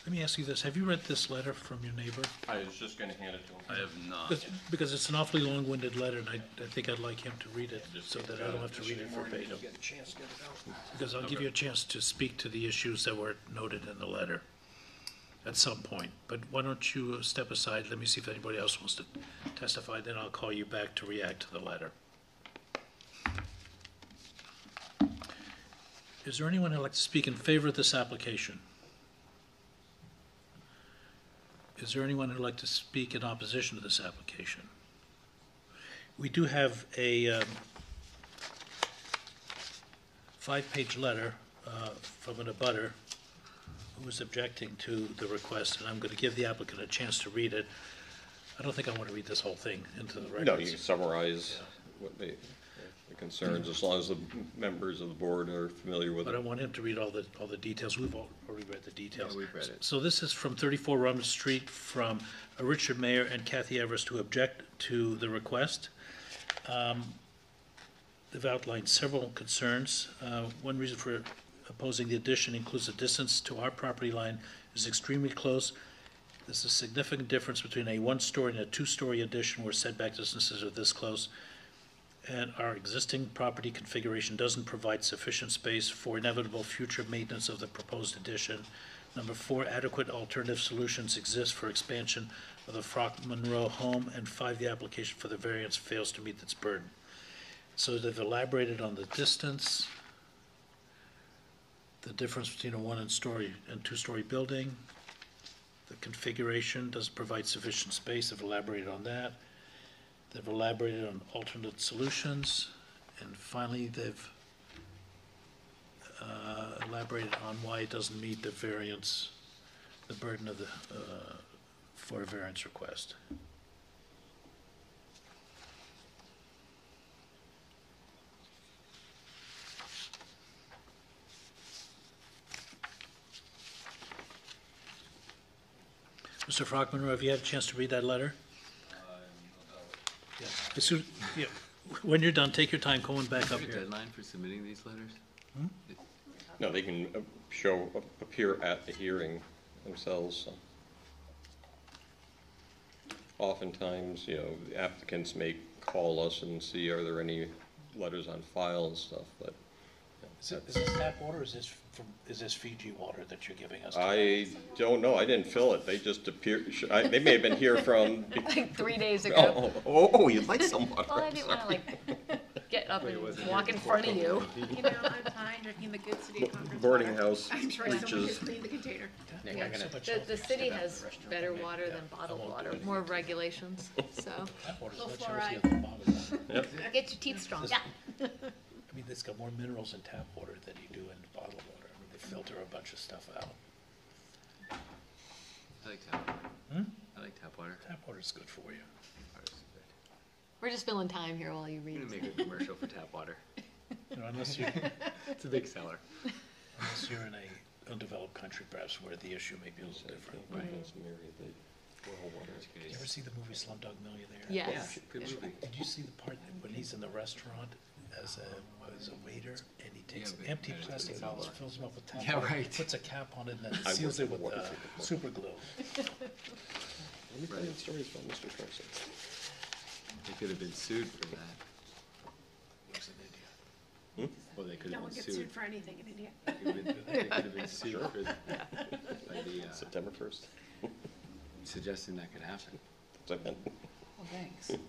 Let me ask you this, have you read this letter from your neighbor? I was just gonna hand it to him. I have not. Because it's an awfully long-winded letter, and I think I'd like him to read it, so that I don't have to read it verbatim. Because I'll give you a chance to speak to the issues that were noted in the letter at some point. But why don't you step aside, let me see if anybody else wants to testify, then I'll call you back to react to the letter. Is there anyone who'd like to speak in favor of this application? Is there anyone who'd like to speak in opposition to this application? We do have a 5-page letter from an abutter who is objecting to the request, and I'm going to give the applicant a chance to read it. I don't think I want to read this whole thing into the record. No, you can summarize what the concerns, as long as the members of the board are familiar with But I it. want him to read all the details. We've already read the details. Yeah, we've read it. So this is from 34 Rumney Street from Richard Mayer and Kathy Everest, who object to the request. They've outlined several concerns. One reason for opposing the addition includes the distance to our property line is extremely close. There's a significant difference between a one-story and a two-story addition where setback distances are this close. And our existing property configuration doesn't provide sufficient space for inevitable future maintenance of the proposed addition. Number 4, adequate alternative solutions exist for expansion of the Frock Monroe home. And 5, the application for the variance fails to meet its burden. So they've elaborated on the distance, the difference between a one-story and two-story building, the configuration doesn't provide sufficient space. They've elaborated on that. They've elaborated on alternate solutions, and finally, they've elaborated on why it doesn't meet the variance, the burden of the, for a variance request. Mr. Frockman, have you had a chance to read that letter? Yeah. As soon, yeah, when you're done, take your time going back Is there up a here. deadline for submitting these letters? No, they can appear at the hearing themselves. So. Oftentimes, you know, the applicants may call us and see are there any letters on file and stuff, but. Is this tap water, or is this Fiji water that you're giving us? I don't know, I didn't fill it, they just appeared, they may have been here from. Like 3 days ago. Oh, you'd like some water. Well, I didn't want to like get up and walk in front of you. You know, I'm fine drinking the good city of Concord Boarding water. house I'm sure someone reaches. has cleaned the container. Yeah, the city has better water than bottled water, more regulations, so. Low fluoride. Get your teeth strong. I mean, it's got more minerals in tap water than you do in bottled water. I mean, they filter a bunch of stuff out. I like tap water. I like tap water. Tap water's good for you. We're just filling time here while you I'm read. gonna make a commercial for tap water. You know, unless you're, It's a big seller. unless you're in a undeveloped country perhaps where the issue may be a little different. Did you ever see the movie Slumdog Millionaire? Yes. Good movie. Did you see the part when he's in the restaurant as a waiter and he takes Yeah, empty but- plastic bottles, fills them up with tap Yeah, water, right. puts a cap on it, and then I seals work it with for water treatment. super glue. Let me tell you stories about Mr. Carson. They could have been sued for that. It was in India. Or they could No have one been gets sued. sued for anything in India. They could have been sued for by the, September 1st. suggesting that could happen. That's what I meant. Well, thanks. Their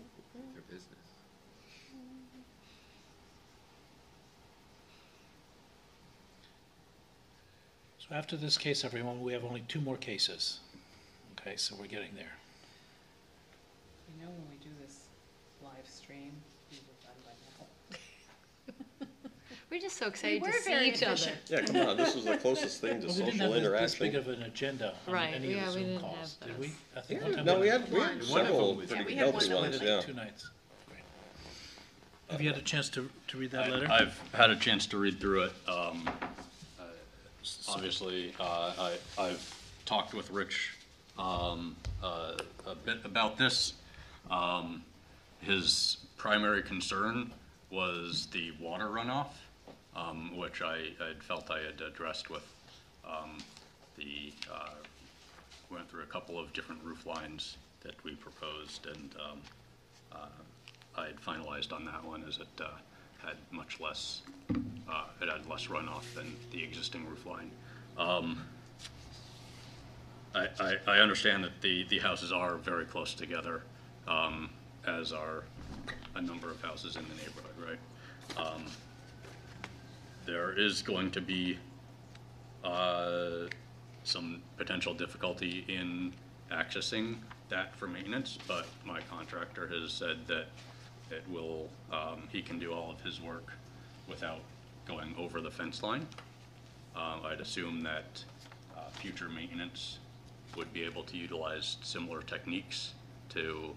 business. So after this case, everyone, we have only 2 more cases. Okay, so we're getting there. You know, when we do this live stream, we were done by now. We're just so excited We to were see very each other. efficient. Yeah, come on, this is the closest thing to Well, we didn't social have this big interaction. of an agenda on Right, any of yeah, the we Zoom didn't calls, have did we? those. I think Yeah, one time no, we had One of several them was- pretty we had healthy one ones, split it yeah. up 2 nights. Great. Have you had a chance to read that letter? I've had a chance to read through it. Obviously, I've talked with Rich a bit about this. His primary concern was the water runoff, which I felt I had addressed with went through a couple of different roof lines that we proposed, and I had finalized on that one as it had much less, it had less runoff than the existing roof line. I understand that the houses are very close together, as are a number of houses in the neighborhood, right? There is going to be some potential difficulty in accessing that for maintenance, but my contractor has said that it will, he can do all of his work without going over the fence line. I'd assume that future maintenance would be able to utilize similar techniques to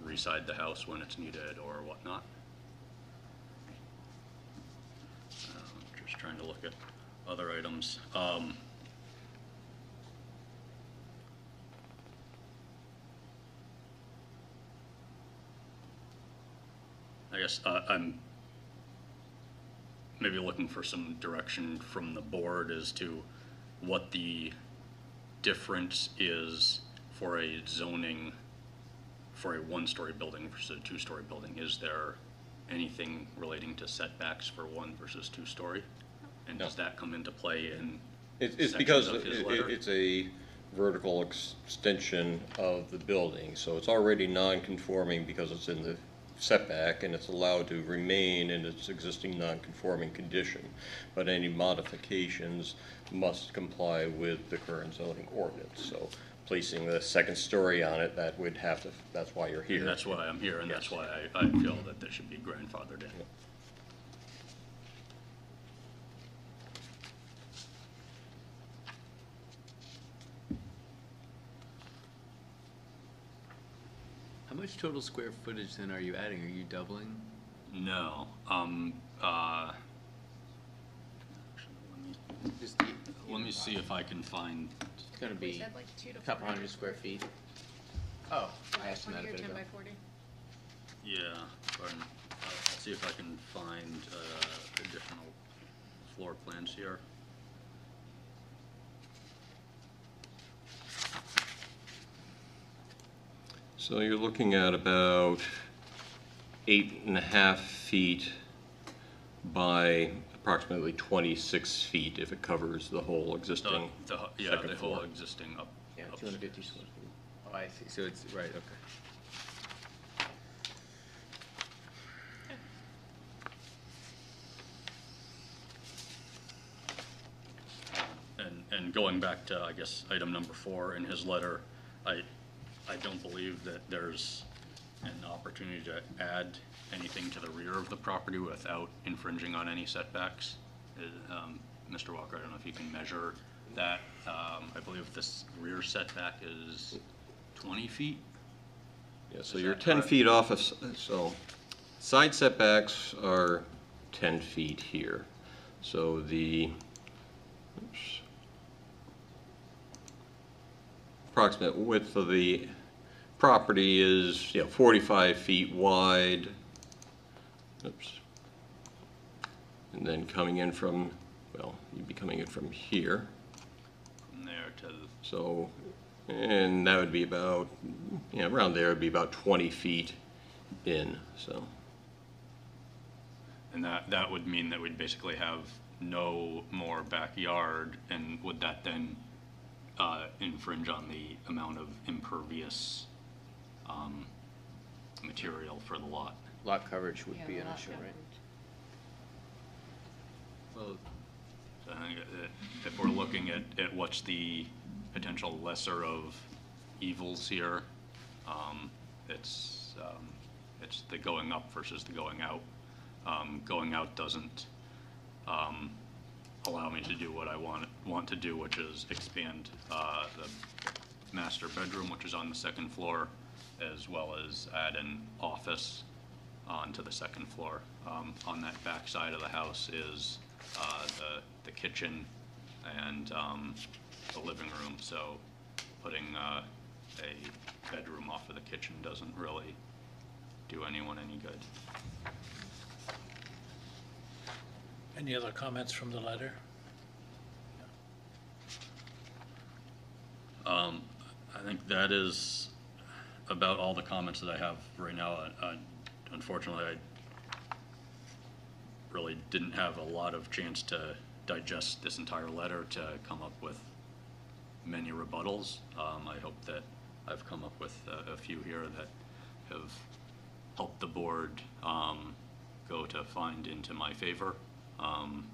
reside the house when it's needed or whatnot. Just trying to look at other items. I guess I'm maybe looking for some direction from the board as to what the difference is for a zoning for a one-story building versus a two-story building. Is there anything relating to setbacks for one versus two-story? And does that come into play in It's because sections of his letter? it's a vertical extension of the building, so it's already non-conforming because it's in the setback and it's allowed to remain in its existing non-conforming condition. But any modifications must comply with the current zoning ordinance. So placing the second story on it, that would have to, that's why you're here. And that's why I'm here, and that's Yes. why I feel that they should be grandfathered in. How much total square footage then are you adding? Are you doubling? No. Just Let me see if I can find, It's gonna be said like 2 to a couple 400. hundred square feet. Oh, I asked him that a 20 or bit 10 ago. by 40. Yeah, I'll see if I can find additional floor plans here. So you're looking at about 8.5 feet by approximately 26 feet if it covers the whole existing Yeah, second the whole floor. existing up. Yeah, up- 250 square feet. Oh, I see, so it's, right, okay. And going back to, I guess, item number 4 in his letter, I don't believe that there's an opportunity to add anything to the rear of the property without infringing on any setbacks. Mr. Walker, I don't know if you can measure that. I believe this rear setback is 20 feet. Yeah, so Is you're that 10 correct? feet off of, so side setbacks are 10 feet here. So the approximate width of the property is, 45 feet wide. Oops. And then coming in from, well, you'd be coming in from here. From there to the So, and that would be about, around there would be about 20 feet in, so. And that would mean that we'd basically have no more backyard, and would that then infringe on the amount of impervious material for the lot? Lot coverage would Yeah, be an lot issue, right? Well, I think if we're looking at what's the potential lesser of evils here, it's the going up versus the going out. Going out doesn't allow me to do what I want to do, which is expand the master bedroom, which is on the second floor, as well as add an office onto the second floor. On that back side of the house is the kitchen and the living room, so putting a bedroom off of the kitchen doesn't really do anyone any good. Any other comments from the letter? I think that is about all the comments that I have right now. Unfortunately, I really didn't have a lot of chance to digest this entire letter to come up with many rebuttals. I hope that I've come up with a few here that have helped the board go to find into my favor. And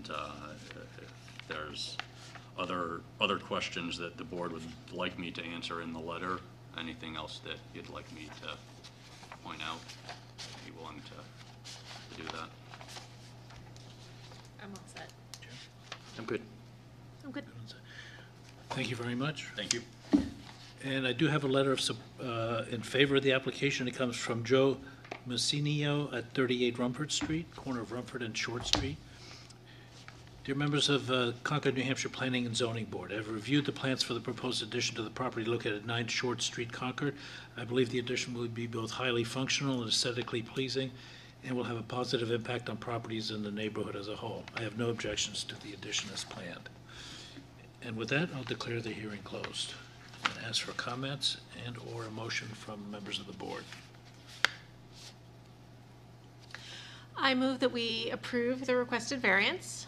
if there's other questions that the board would like me to answer in the letter, anything else that you'd like me to point out, I'd be willing to do that. I'm all set. I'm good. I'm good. Thank you very much. Thank you. And I do have a letter of in favor of the application. It comes from Joe Messinio at 38 Rumford Street, corner of Rumford and Short Street. Dear members of Concord, New Hampshire Planning and Zoning Board, I have reviewed the plans for the proposed addition to the property located at 9 Short Street, Concord. I believe the addition will be both highly functional and aesthetically pleasing and will have a positive impact on properties in the neighborhood as a whole. I have no objections to the addition as planned. And with that, I'll declare the hearing closed and ask for comments and/or a motion from members of the board. I move that we approve the requested variance.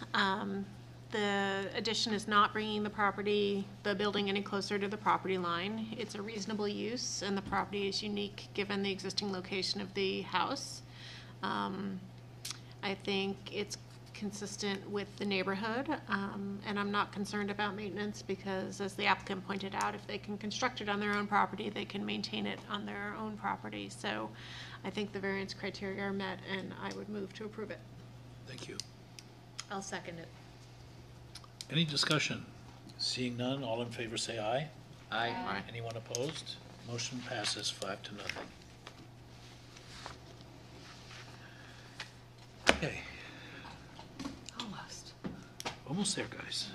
The addition is not bringing the building any closer to the property line. It's a reasonable use, and the property is unique given the existing location of the house. I think it's consistent with the neighborhood, and I'm not concerned about maintenance because, as the applicant pointed out, if they can construct it on their own property, they can maintain it on their own property. So I think the variance criteria are met, and I would move to approve it. Thank you. I'll second it. Any discussion? Seeing none, all in favor say aye. Aye. Anyone opposed? Motion passes 5-0. Okay, Almost. almost there, guys.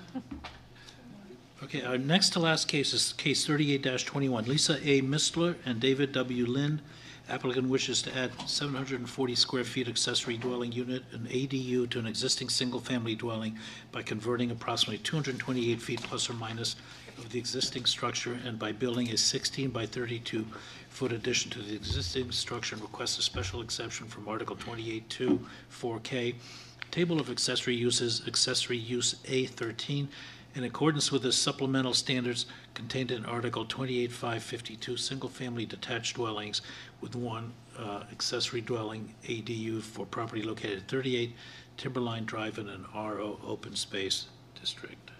Okay, our next to last case is case 38-21. Lisa A. Mistler and David W. Lynn Applicant wishes to add 740 square feet accessory dwelling unit, an ADU, to an existing single-family dwelling by converting approximately 228 feet plus or minus of the existing structure and by building a 16 by 32 foot addition to the existing structure, and requests a special exception from Article 28.2 4K. Table of accessory uses, accessory use A13, in accordance with the supplemental standards contained in Article 28.552, single-family detached dwellings with one accessory dwelling ADU for property located at 38 Timberline Drive in an RO open space district.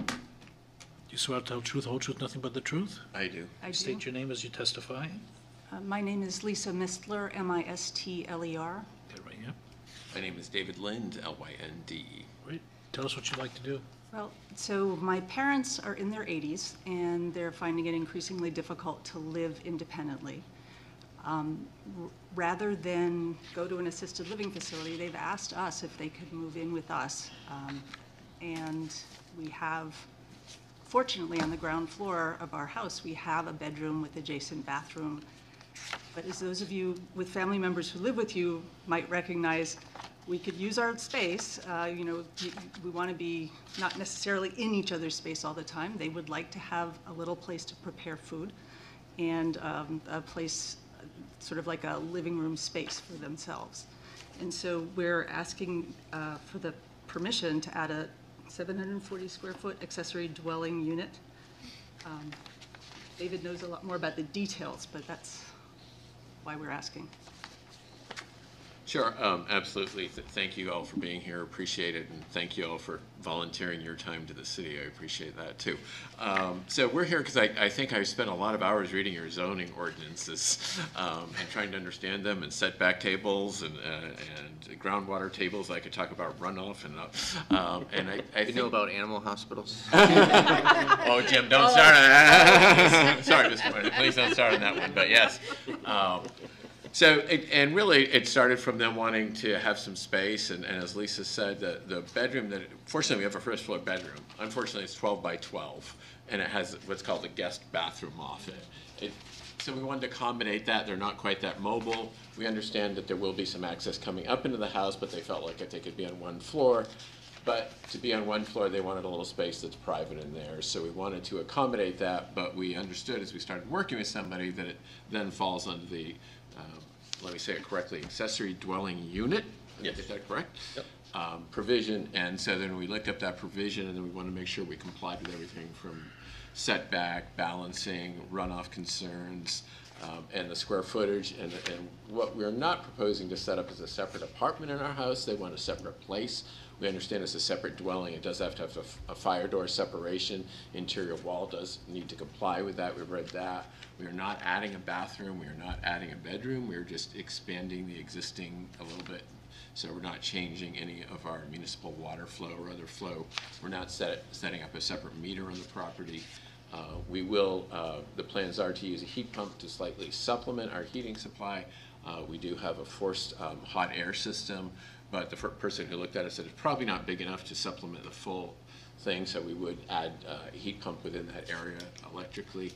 Do you swear to tell the truth, whole truth, nothing but the truth? I do. I do. State your name as you testify. My name is Lisa Mistler, M-I-S-T-L-E-R. Okay, right, yeah. My name is David Lind, L-Y-N-D. Great. Tell us what you'd like to do. Well, so my parents are in their 80s, and they're finding it increasingly difficult to live independently. Rather than go to an assisted living facility, they've asked us if they could move in with us. And we have, fortunately, on the ground floor of our house, we have a bedroom with adjacent bathroom. But as those of you with family members who live with you might recognize, we could use our space. We want to be not necessarily in each other's space all the time. They would like to have a little place to prepare food and a place, sort of like a living room space for themselves. And so we're asking for the permission to add a 740 square foot accessory dwelling unit. David knows a lot more about the details, but that's why we're asking. Sure, absolutely. Thank you all for being here. Appreciate it, and thank you all for volunteering your time to the city. I appreciate that too. So we're here because I think I spent a lot of hours reading your zoning ordinances and trying to understand them, and setback tables and groundwater tables. I could talk about runoff and I You know about animal hospitals? Oh, Jim, don't start on that. Sorry, Mr. Martin, please don't start on that one. But yes. And really, it started from them wanting to have some space, and as Lisa said, the bedroom fortunately, we have a first floor bedroom. Unfortunately, it's 12 by 12, and it has what's called a guest bathroom off it. So we wanted to accommodate that. They're not quite that mobile. We understand that there will be some access coming up into the house, but they felt like if they could be on one floor. But to be on one floor, they wanted a little space that's private in there. So we wanted to accommodate that, but we understood as we started working with somebody that it then falls under the let me say it correctly, accessory dwelling unit. Yes. Is that correct? Yep. Provision, and so then we looked up that provision, and then we want to make sure we complied with everything from setback, balancing, runoff concerns, and the square footage. And what we're not proposing to set up is a separate apartment in our house. They want a separate place. We understand it's a separate dwelling. It does have to have a fire door separation. Interior wall does need to comply with that. We've read that. We are not adding a bathroom. We are not adding a bedroom. We're just expanding the existing a little bit. So we're not changing any of our municipal water flow or other flow. We're not setting up a separate meter on the property. The plans are to use a heat pump to slightly supplement our heating supply. We do have a forced hot air system, but the person who looked at it said it's probably not big enough to supplement the full thing, so we would add a heat pump within that area electrically.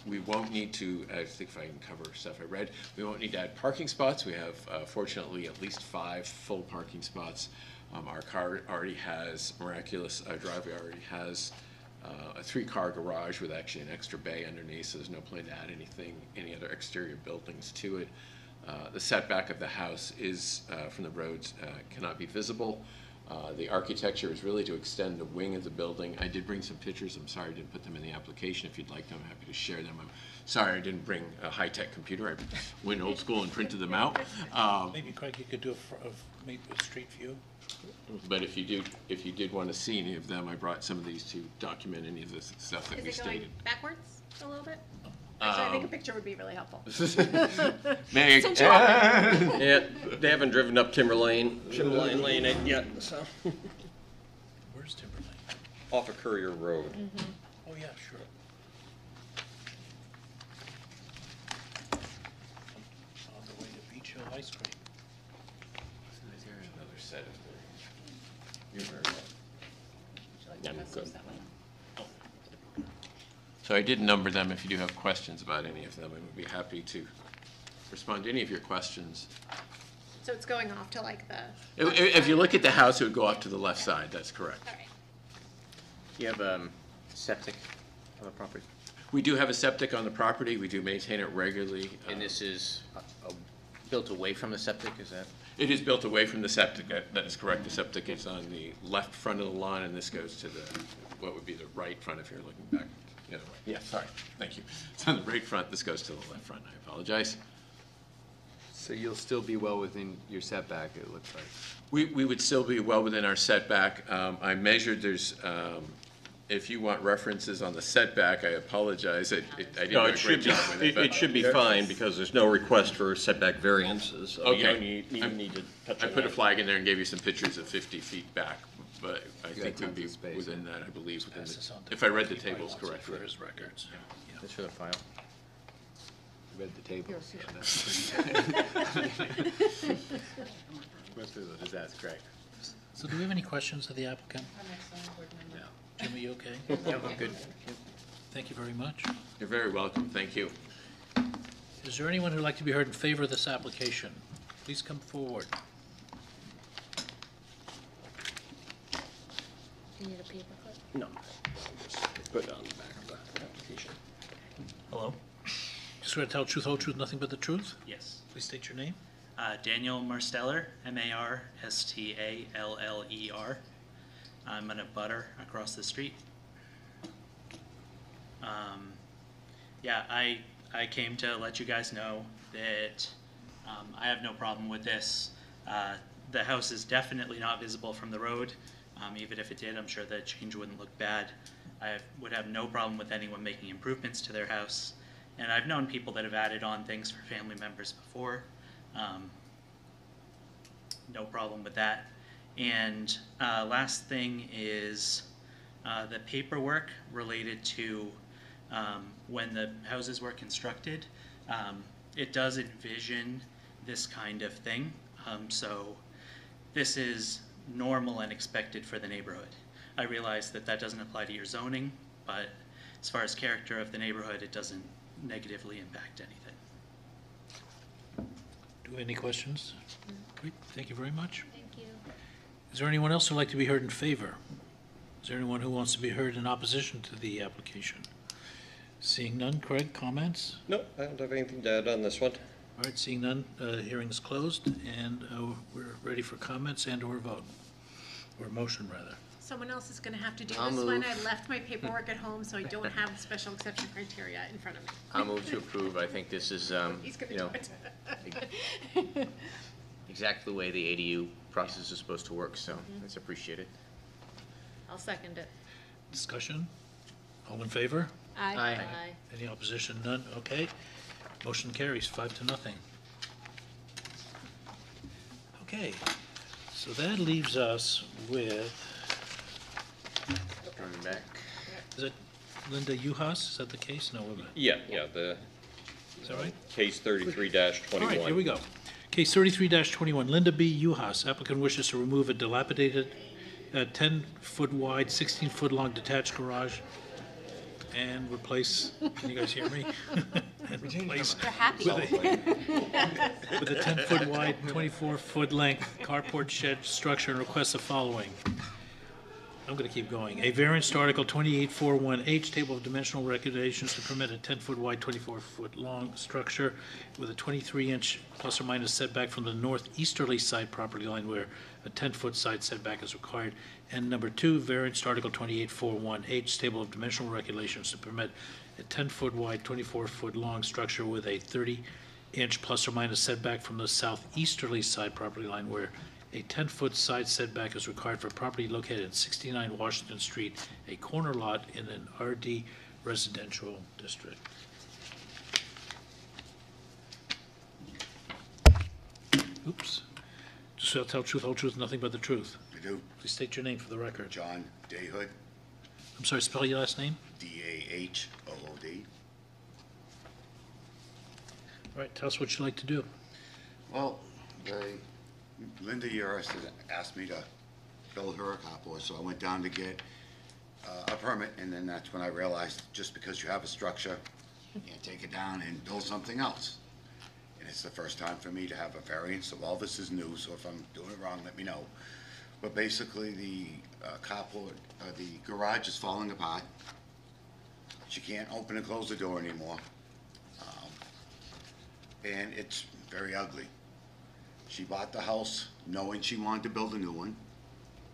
We won't need to, I think if I can cover stuff I read, we won't need to add parking spots. We have, fortunately, at least 5 full parking spots. Our car already has, miraculous driveway already has a 3-car garage with actually an extra bay underneath, so there's no plan to add any other exterior buildings to it. The setback of the house is, from the roads, cannot be visible. The architecture is really to extend the wing of the building. I did bring some pictures. I'm sorry I didn't put them in the application. If you'd like them, I'm happy to share them. I'm sorry I didn't bring a high-tech computer. I went old school and printed them out. Maybe, Craig, you could do maybe a street view. But if you did want to see any of them, I brought some of these to document any of the stuff that we stated. Is it going backwards a little bit? Actually, I think a picture would be really helpful. Yeah, they haven't driven up Timberline Lane yet, so. Where's Timberline? Off of Courier Road. Oh, yeah, sure. On the way to Beach Hill Ice Cream. Is there another set of the, you're very well. I'm good. So I did number them. If you do have questions about any of them, I would be happy to respond to any of your questions. So it's going off to like the. If you look at the house, it would go off to the left side, that's correct. All right. You have septic on the property? We do have a septic on the property, we do maintain it regularly. And this is built away from the septic, is that? It is built away from the septic, that is correct. The septic is on the left front of the lawn, and this goes to the, what would be the right front if you're looking back the other way. Yeah, sorry, thank you. It's on the right front, this goes to the left front, I apologize. So you'll still be well within your setback, it looks like. We would still be well within our setback. I measured, there's, if you want references on the setback, I apologize, I didn't do No, a it great should be, job with it. but- it should be fine, because there's no request for setback variances. So you don't Okay. need to touch I on put a that. flag in there and gave you some pictures of 50 feet back, but I got think we'd tons be of space. within that, I believe, within Pass this on to if I read the Keith if he tables wants it correctly. For his records. That's for the file. Read the tables. That's correct. So do we have any questions of the applicant? Jim, are you okay? Yep, I'm good. Thank you very much. You're very welcome, thank you. Is there anyone who'd like to be heard in favor of this application? Please come forward. You need a paper clip? No. Put it on the back of the application. Hello? Swear to tell the truth, whole truth, nothing but the truth? Yes. Please state your name. Daniel Marsteller, Marsteller. I'm in a butter across the street. Yeah, I came to let you guys know that I have no problem with this. The house is definitely not visible from the road. Even if it did, I'm sure the change wouldn't look bad. I would have no problem with anyone making improvements to their house. And I've known people that have added on things for family members before. No problem with that. And last thing is the paperwork related to when the houses were constructed. It does envision this kind of thing. So this is normal and expected for the neighborhood. I realize that that doesn't apply to your zoning, but as far as character of the neighborhood, it doesn't negatively impact anything. Do we have any questions? Great, thank you very much. Thank you. Is there anyone else who'd like to be heard in favor? Is there anyone who wants to be heard in opposition to the application? Seeing none, Craig, comments? No, I don't have anything to add on this one. All right, seeing none, hearing is closed, and we're ready for comments and/or vote, or motion, rather. Someone else is gonna have to do I'll this one. move. I left my paperwork at home, so I don't have the special exception criteria in front of me. I'll move to approve. I think this is, He's gonna you know, do it. exactly the way the ADU process is supposed to work, so it's appreciated. I'll second it. Discussion? All in favor? Aye. Any opposition? None? Okay. Motion carries 5-0. Okay, so that leaves us with, Coming back. is it Linda Uhas? Is that the case? No, wait a minute. Yeah, the Is that right? case 33-21. All right, here we go. Case 33-21, Linda B. Uhas, applicant wishes to remove a dilapidated 10-foot wide, 16-foot long detached garage and replace, can you guys hear me? And replace They're happy. with a 10-foot wide, 24-foot length carport shed structure and requests the following. I'm going to keep going. A variance to Article 2841H, Table of Dimensional Regulations to permit a 10-foot wide, 24-foot long structure with a 23-inch plus or minus setback from the northeasterly side property line where a 10-foot side setback is required. And number 2, variance to Article 2841H, Table of Dimensional Regulations to permit a 10-foot wide, 24-foot long structure with a 30-inch plus or minus setback from the southeasterly side property line where a 10-foot side setback is required for property located at 69 Washington Street, a corner lot in an RD residential district. Oops. Just shall tell truth, whole truth, nothing but the truth. I do. Please state your name for the record. John Dayhood, I'm sorry, spell your last name? D-A-H-O-O-D. All right, tell us what you'd like to do. Well, Linda Uris had asked me to build her a carport, so I went down to get a permit, and then that's when I realized, just because you have a structure, you can't take it down and build something else. And it's the first time for me to have a variance, so all this is new, so if I'm doing it wrong, let me know. But basically, the carport, the garage is falling apart. She can't open and close the door anymore. And it's very ugly. She bought the house knowing she wanted to build a new one,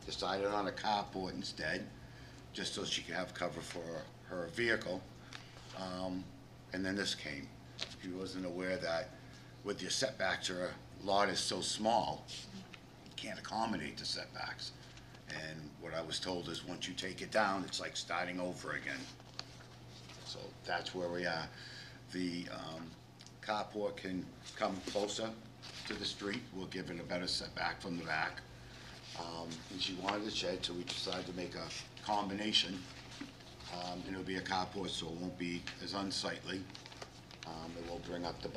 decided on a carport instead, just so she could have cover for her vehicle. And then this came. She wasn't aware that with your setbacks, her lot is so small, you can't accommodate the setbacks. And what I was told is once you take it down, it's like starting over again. So that's where we are. The carport can come closer to the street. We'll give it a better setback from the back. And she wanted a shed, so we decided to make a combination. And it'll be a carport, so it won't be as unsightly. It will bring up the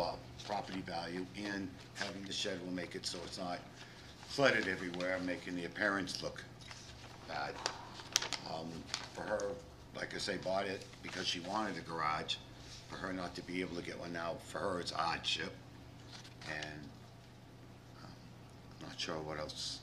property value, and having the shed will make it so it's not flooded everywhere, making the appearance look bad. For her, like I say, bought it because she wanted a garage. For her not to be able to get one now, for her it's a hardship. And I'm not sure what else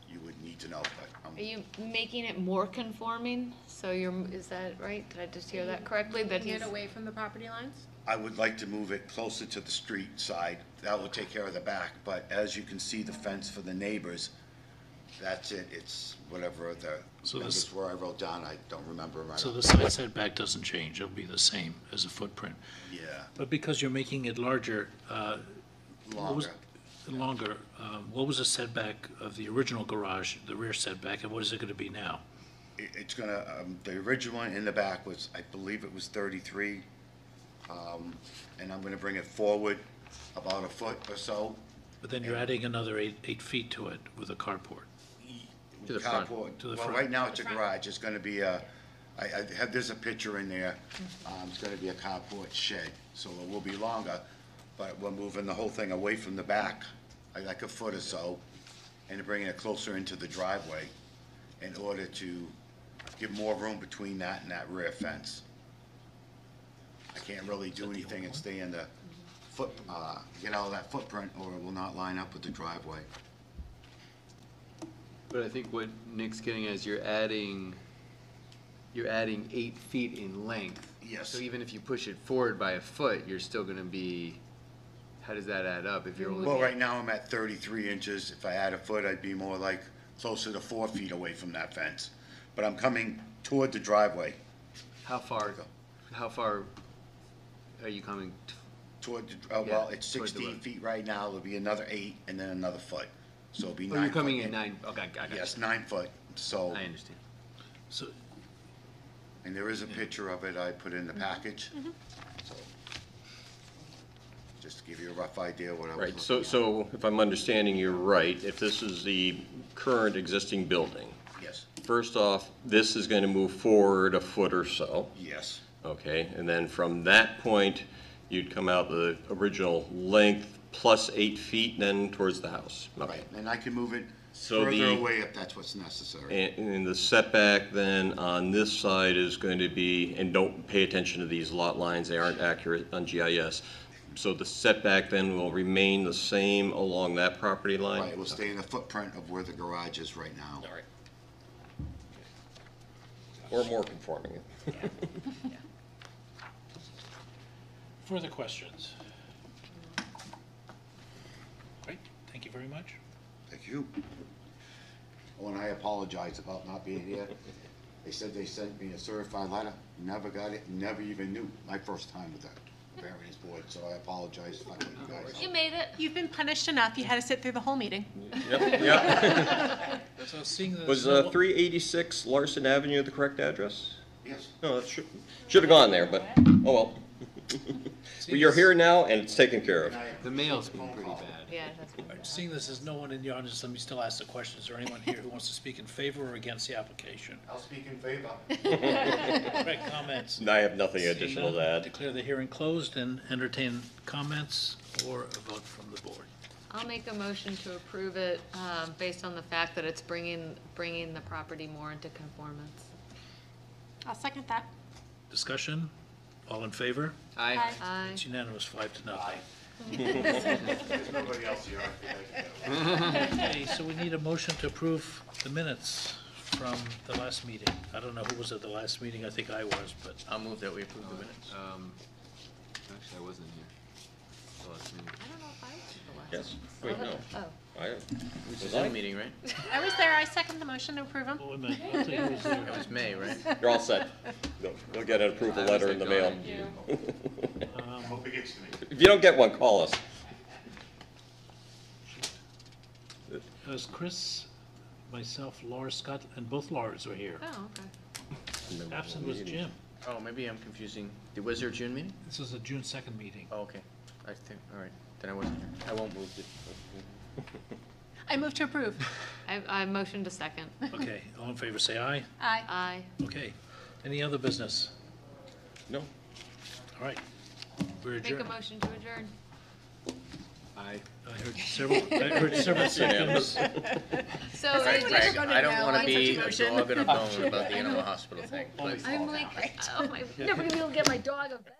you would need to know, but Are you making it more conforming? So is that right? Did I just hear that correctly? That Moving he's it away from the property lines? I would like to move it closer to the street side. That will take care of the back, but as you can see, the fence for the neighbors, that's it. It's whatever the numbers were I wrote down, I don't remember right. So the side setback doesn't change, it'll be the same as a footprint. Yeah. But because you're making it larger, what was Longer. what was the setback of the original garage, the rear setback, and what is it gonna be now? It's gonna, the original one in the back was, I believe it was 33. And I'm gonna bring it forward about a foot or so. But then you're adding another 8 feet to it with a carport. To the front. To the Well, front. right now it's a garage. It's gonna be a, there's a picture in there. It's gonna be a carport shed, so it will be longer, but we're moving the whole thing away from the back, like a foot or so, and bringing it closer into the driveway in order to give more room between that and that rear fence. I can't really do anything and stay in the get out of that footprint, or it will not line up with the driveway. But I think what Nick's getting at is you're adding 8 feet in length. Yes. So even if you push it forward by a foot, you're still gonna be, how does that add up if you're only? Well, right now I'm at 33 inches. If I add a foot, I'd be more like closer to 4 feet away from that fence. But I'm coming toward the driveway. How far are you coming? Toward, well, it's toward the 16 road. feet right now. It'll be another 8 and then another foot. So it'll be 9 Oh, you're foot coming in 9, okay, I got you. Yes, 9 foot, so. I understand. So, and there is a picture of it I put in the package. So, just to give you a rough idea what I was Right, looking so if I'm understanding you right, if this is the current existing building, Yes, first off, this is going to move forward a foot or so. yes, Okay, and then from that point, you'd come out the original length plus 8 feet then towards the house. Okay. right. And I can move it So further the- away if that's what's necessary. And the setback then on this side is going to be, and don't pay attention to these lot lines, they aren't accurate on GIS. So the setback then will remain the same along that property line? Right, it will stay in the footprint of where the garage is right now. All right. Or more conforming. further questions? Great, thank you very much. Thank you. Oh, and I apologize about not being here. They said they sent me a certified letter, never got it, never even knew. My first time with the variance board, so I apologize if I let you guys. You made it. You've been punished enough. You had to sit through the whole meeting. Yep. So seeing the. Was 386 Larson Avenue the correct address? Yes. No, that should have gone there, but, oh well. Well, you're here now, and it's taken care of. The mail's been pretty bad. Yeah, that's been Seeing this as no one in the audience, let me still ask the question. Is there anyone here who wants to speak in favor or against the application? I'll speak in favor. Right, comments? I have nothing Seeing additional to none, add. Declare the hearing closed and entertain comments or a vote from the board. I'll make a motion to approve it, based on the fact that it's bringing the property more into conformance. I'll second that. Discussion? All in favor? Aye. Aye. It's unanimous, 5-0. There's nobody else here. Okay, so we need a motion to approve the minutes from the last meeting. I don't know who was at the last meeting, I think I was, but I'll move that we approve the minutes. Actually, I wasn't here. The last meeting. I don't know if I was the last. Yes. Wait, no. Oh. It's a Zoom meeting, right? I was there, I second the motion to approve them. wait a minute, I'll tell you who was there. It was May, right? You're all set. You'll get an approval letter in the mail. Hope it gets to me. If you don't get one, call us. It was Chris, myself, Laura, Scott, and both Lauras were here. Oh, okay. Absent was Jim. Oh, maybe I'm confusing. Was there a June meeting? This was a June 2nd meeting. Oh, okay. I think, all right, then I wasn't here. I won't move it. I move to approve. I motion to second. Okay, all in favor, say aye. Aye. Aye. Okay. Any other business? No. All right. We're Make a adjourned. motion to adjourn. Aye. I heard several seconds. So Right, it Greg, just- I don't want to I'm be such a a motion. dog on a bone about the animal hospital thing. But I'm like, oh my, never gonna be able to get my dog a vet.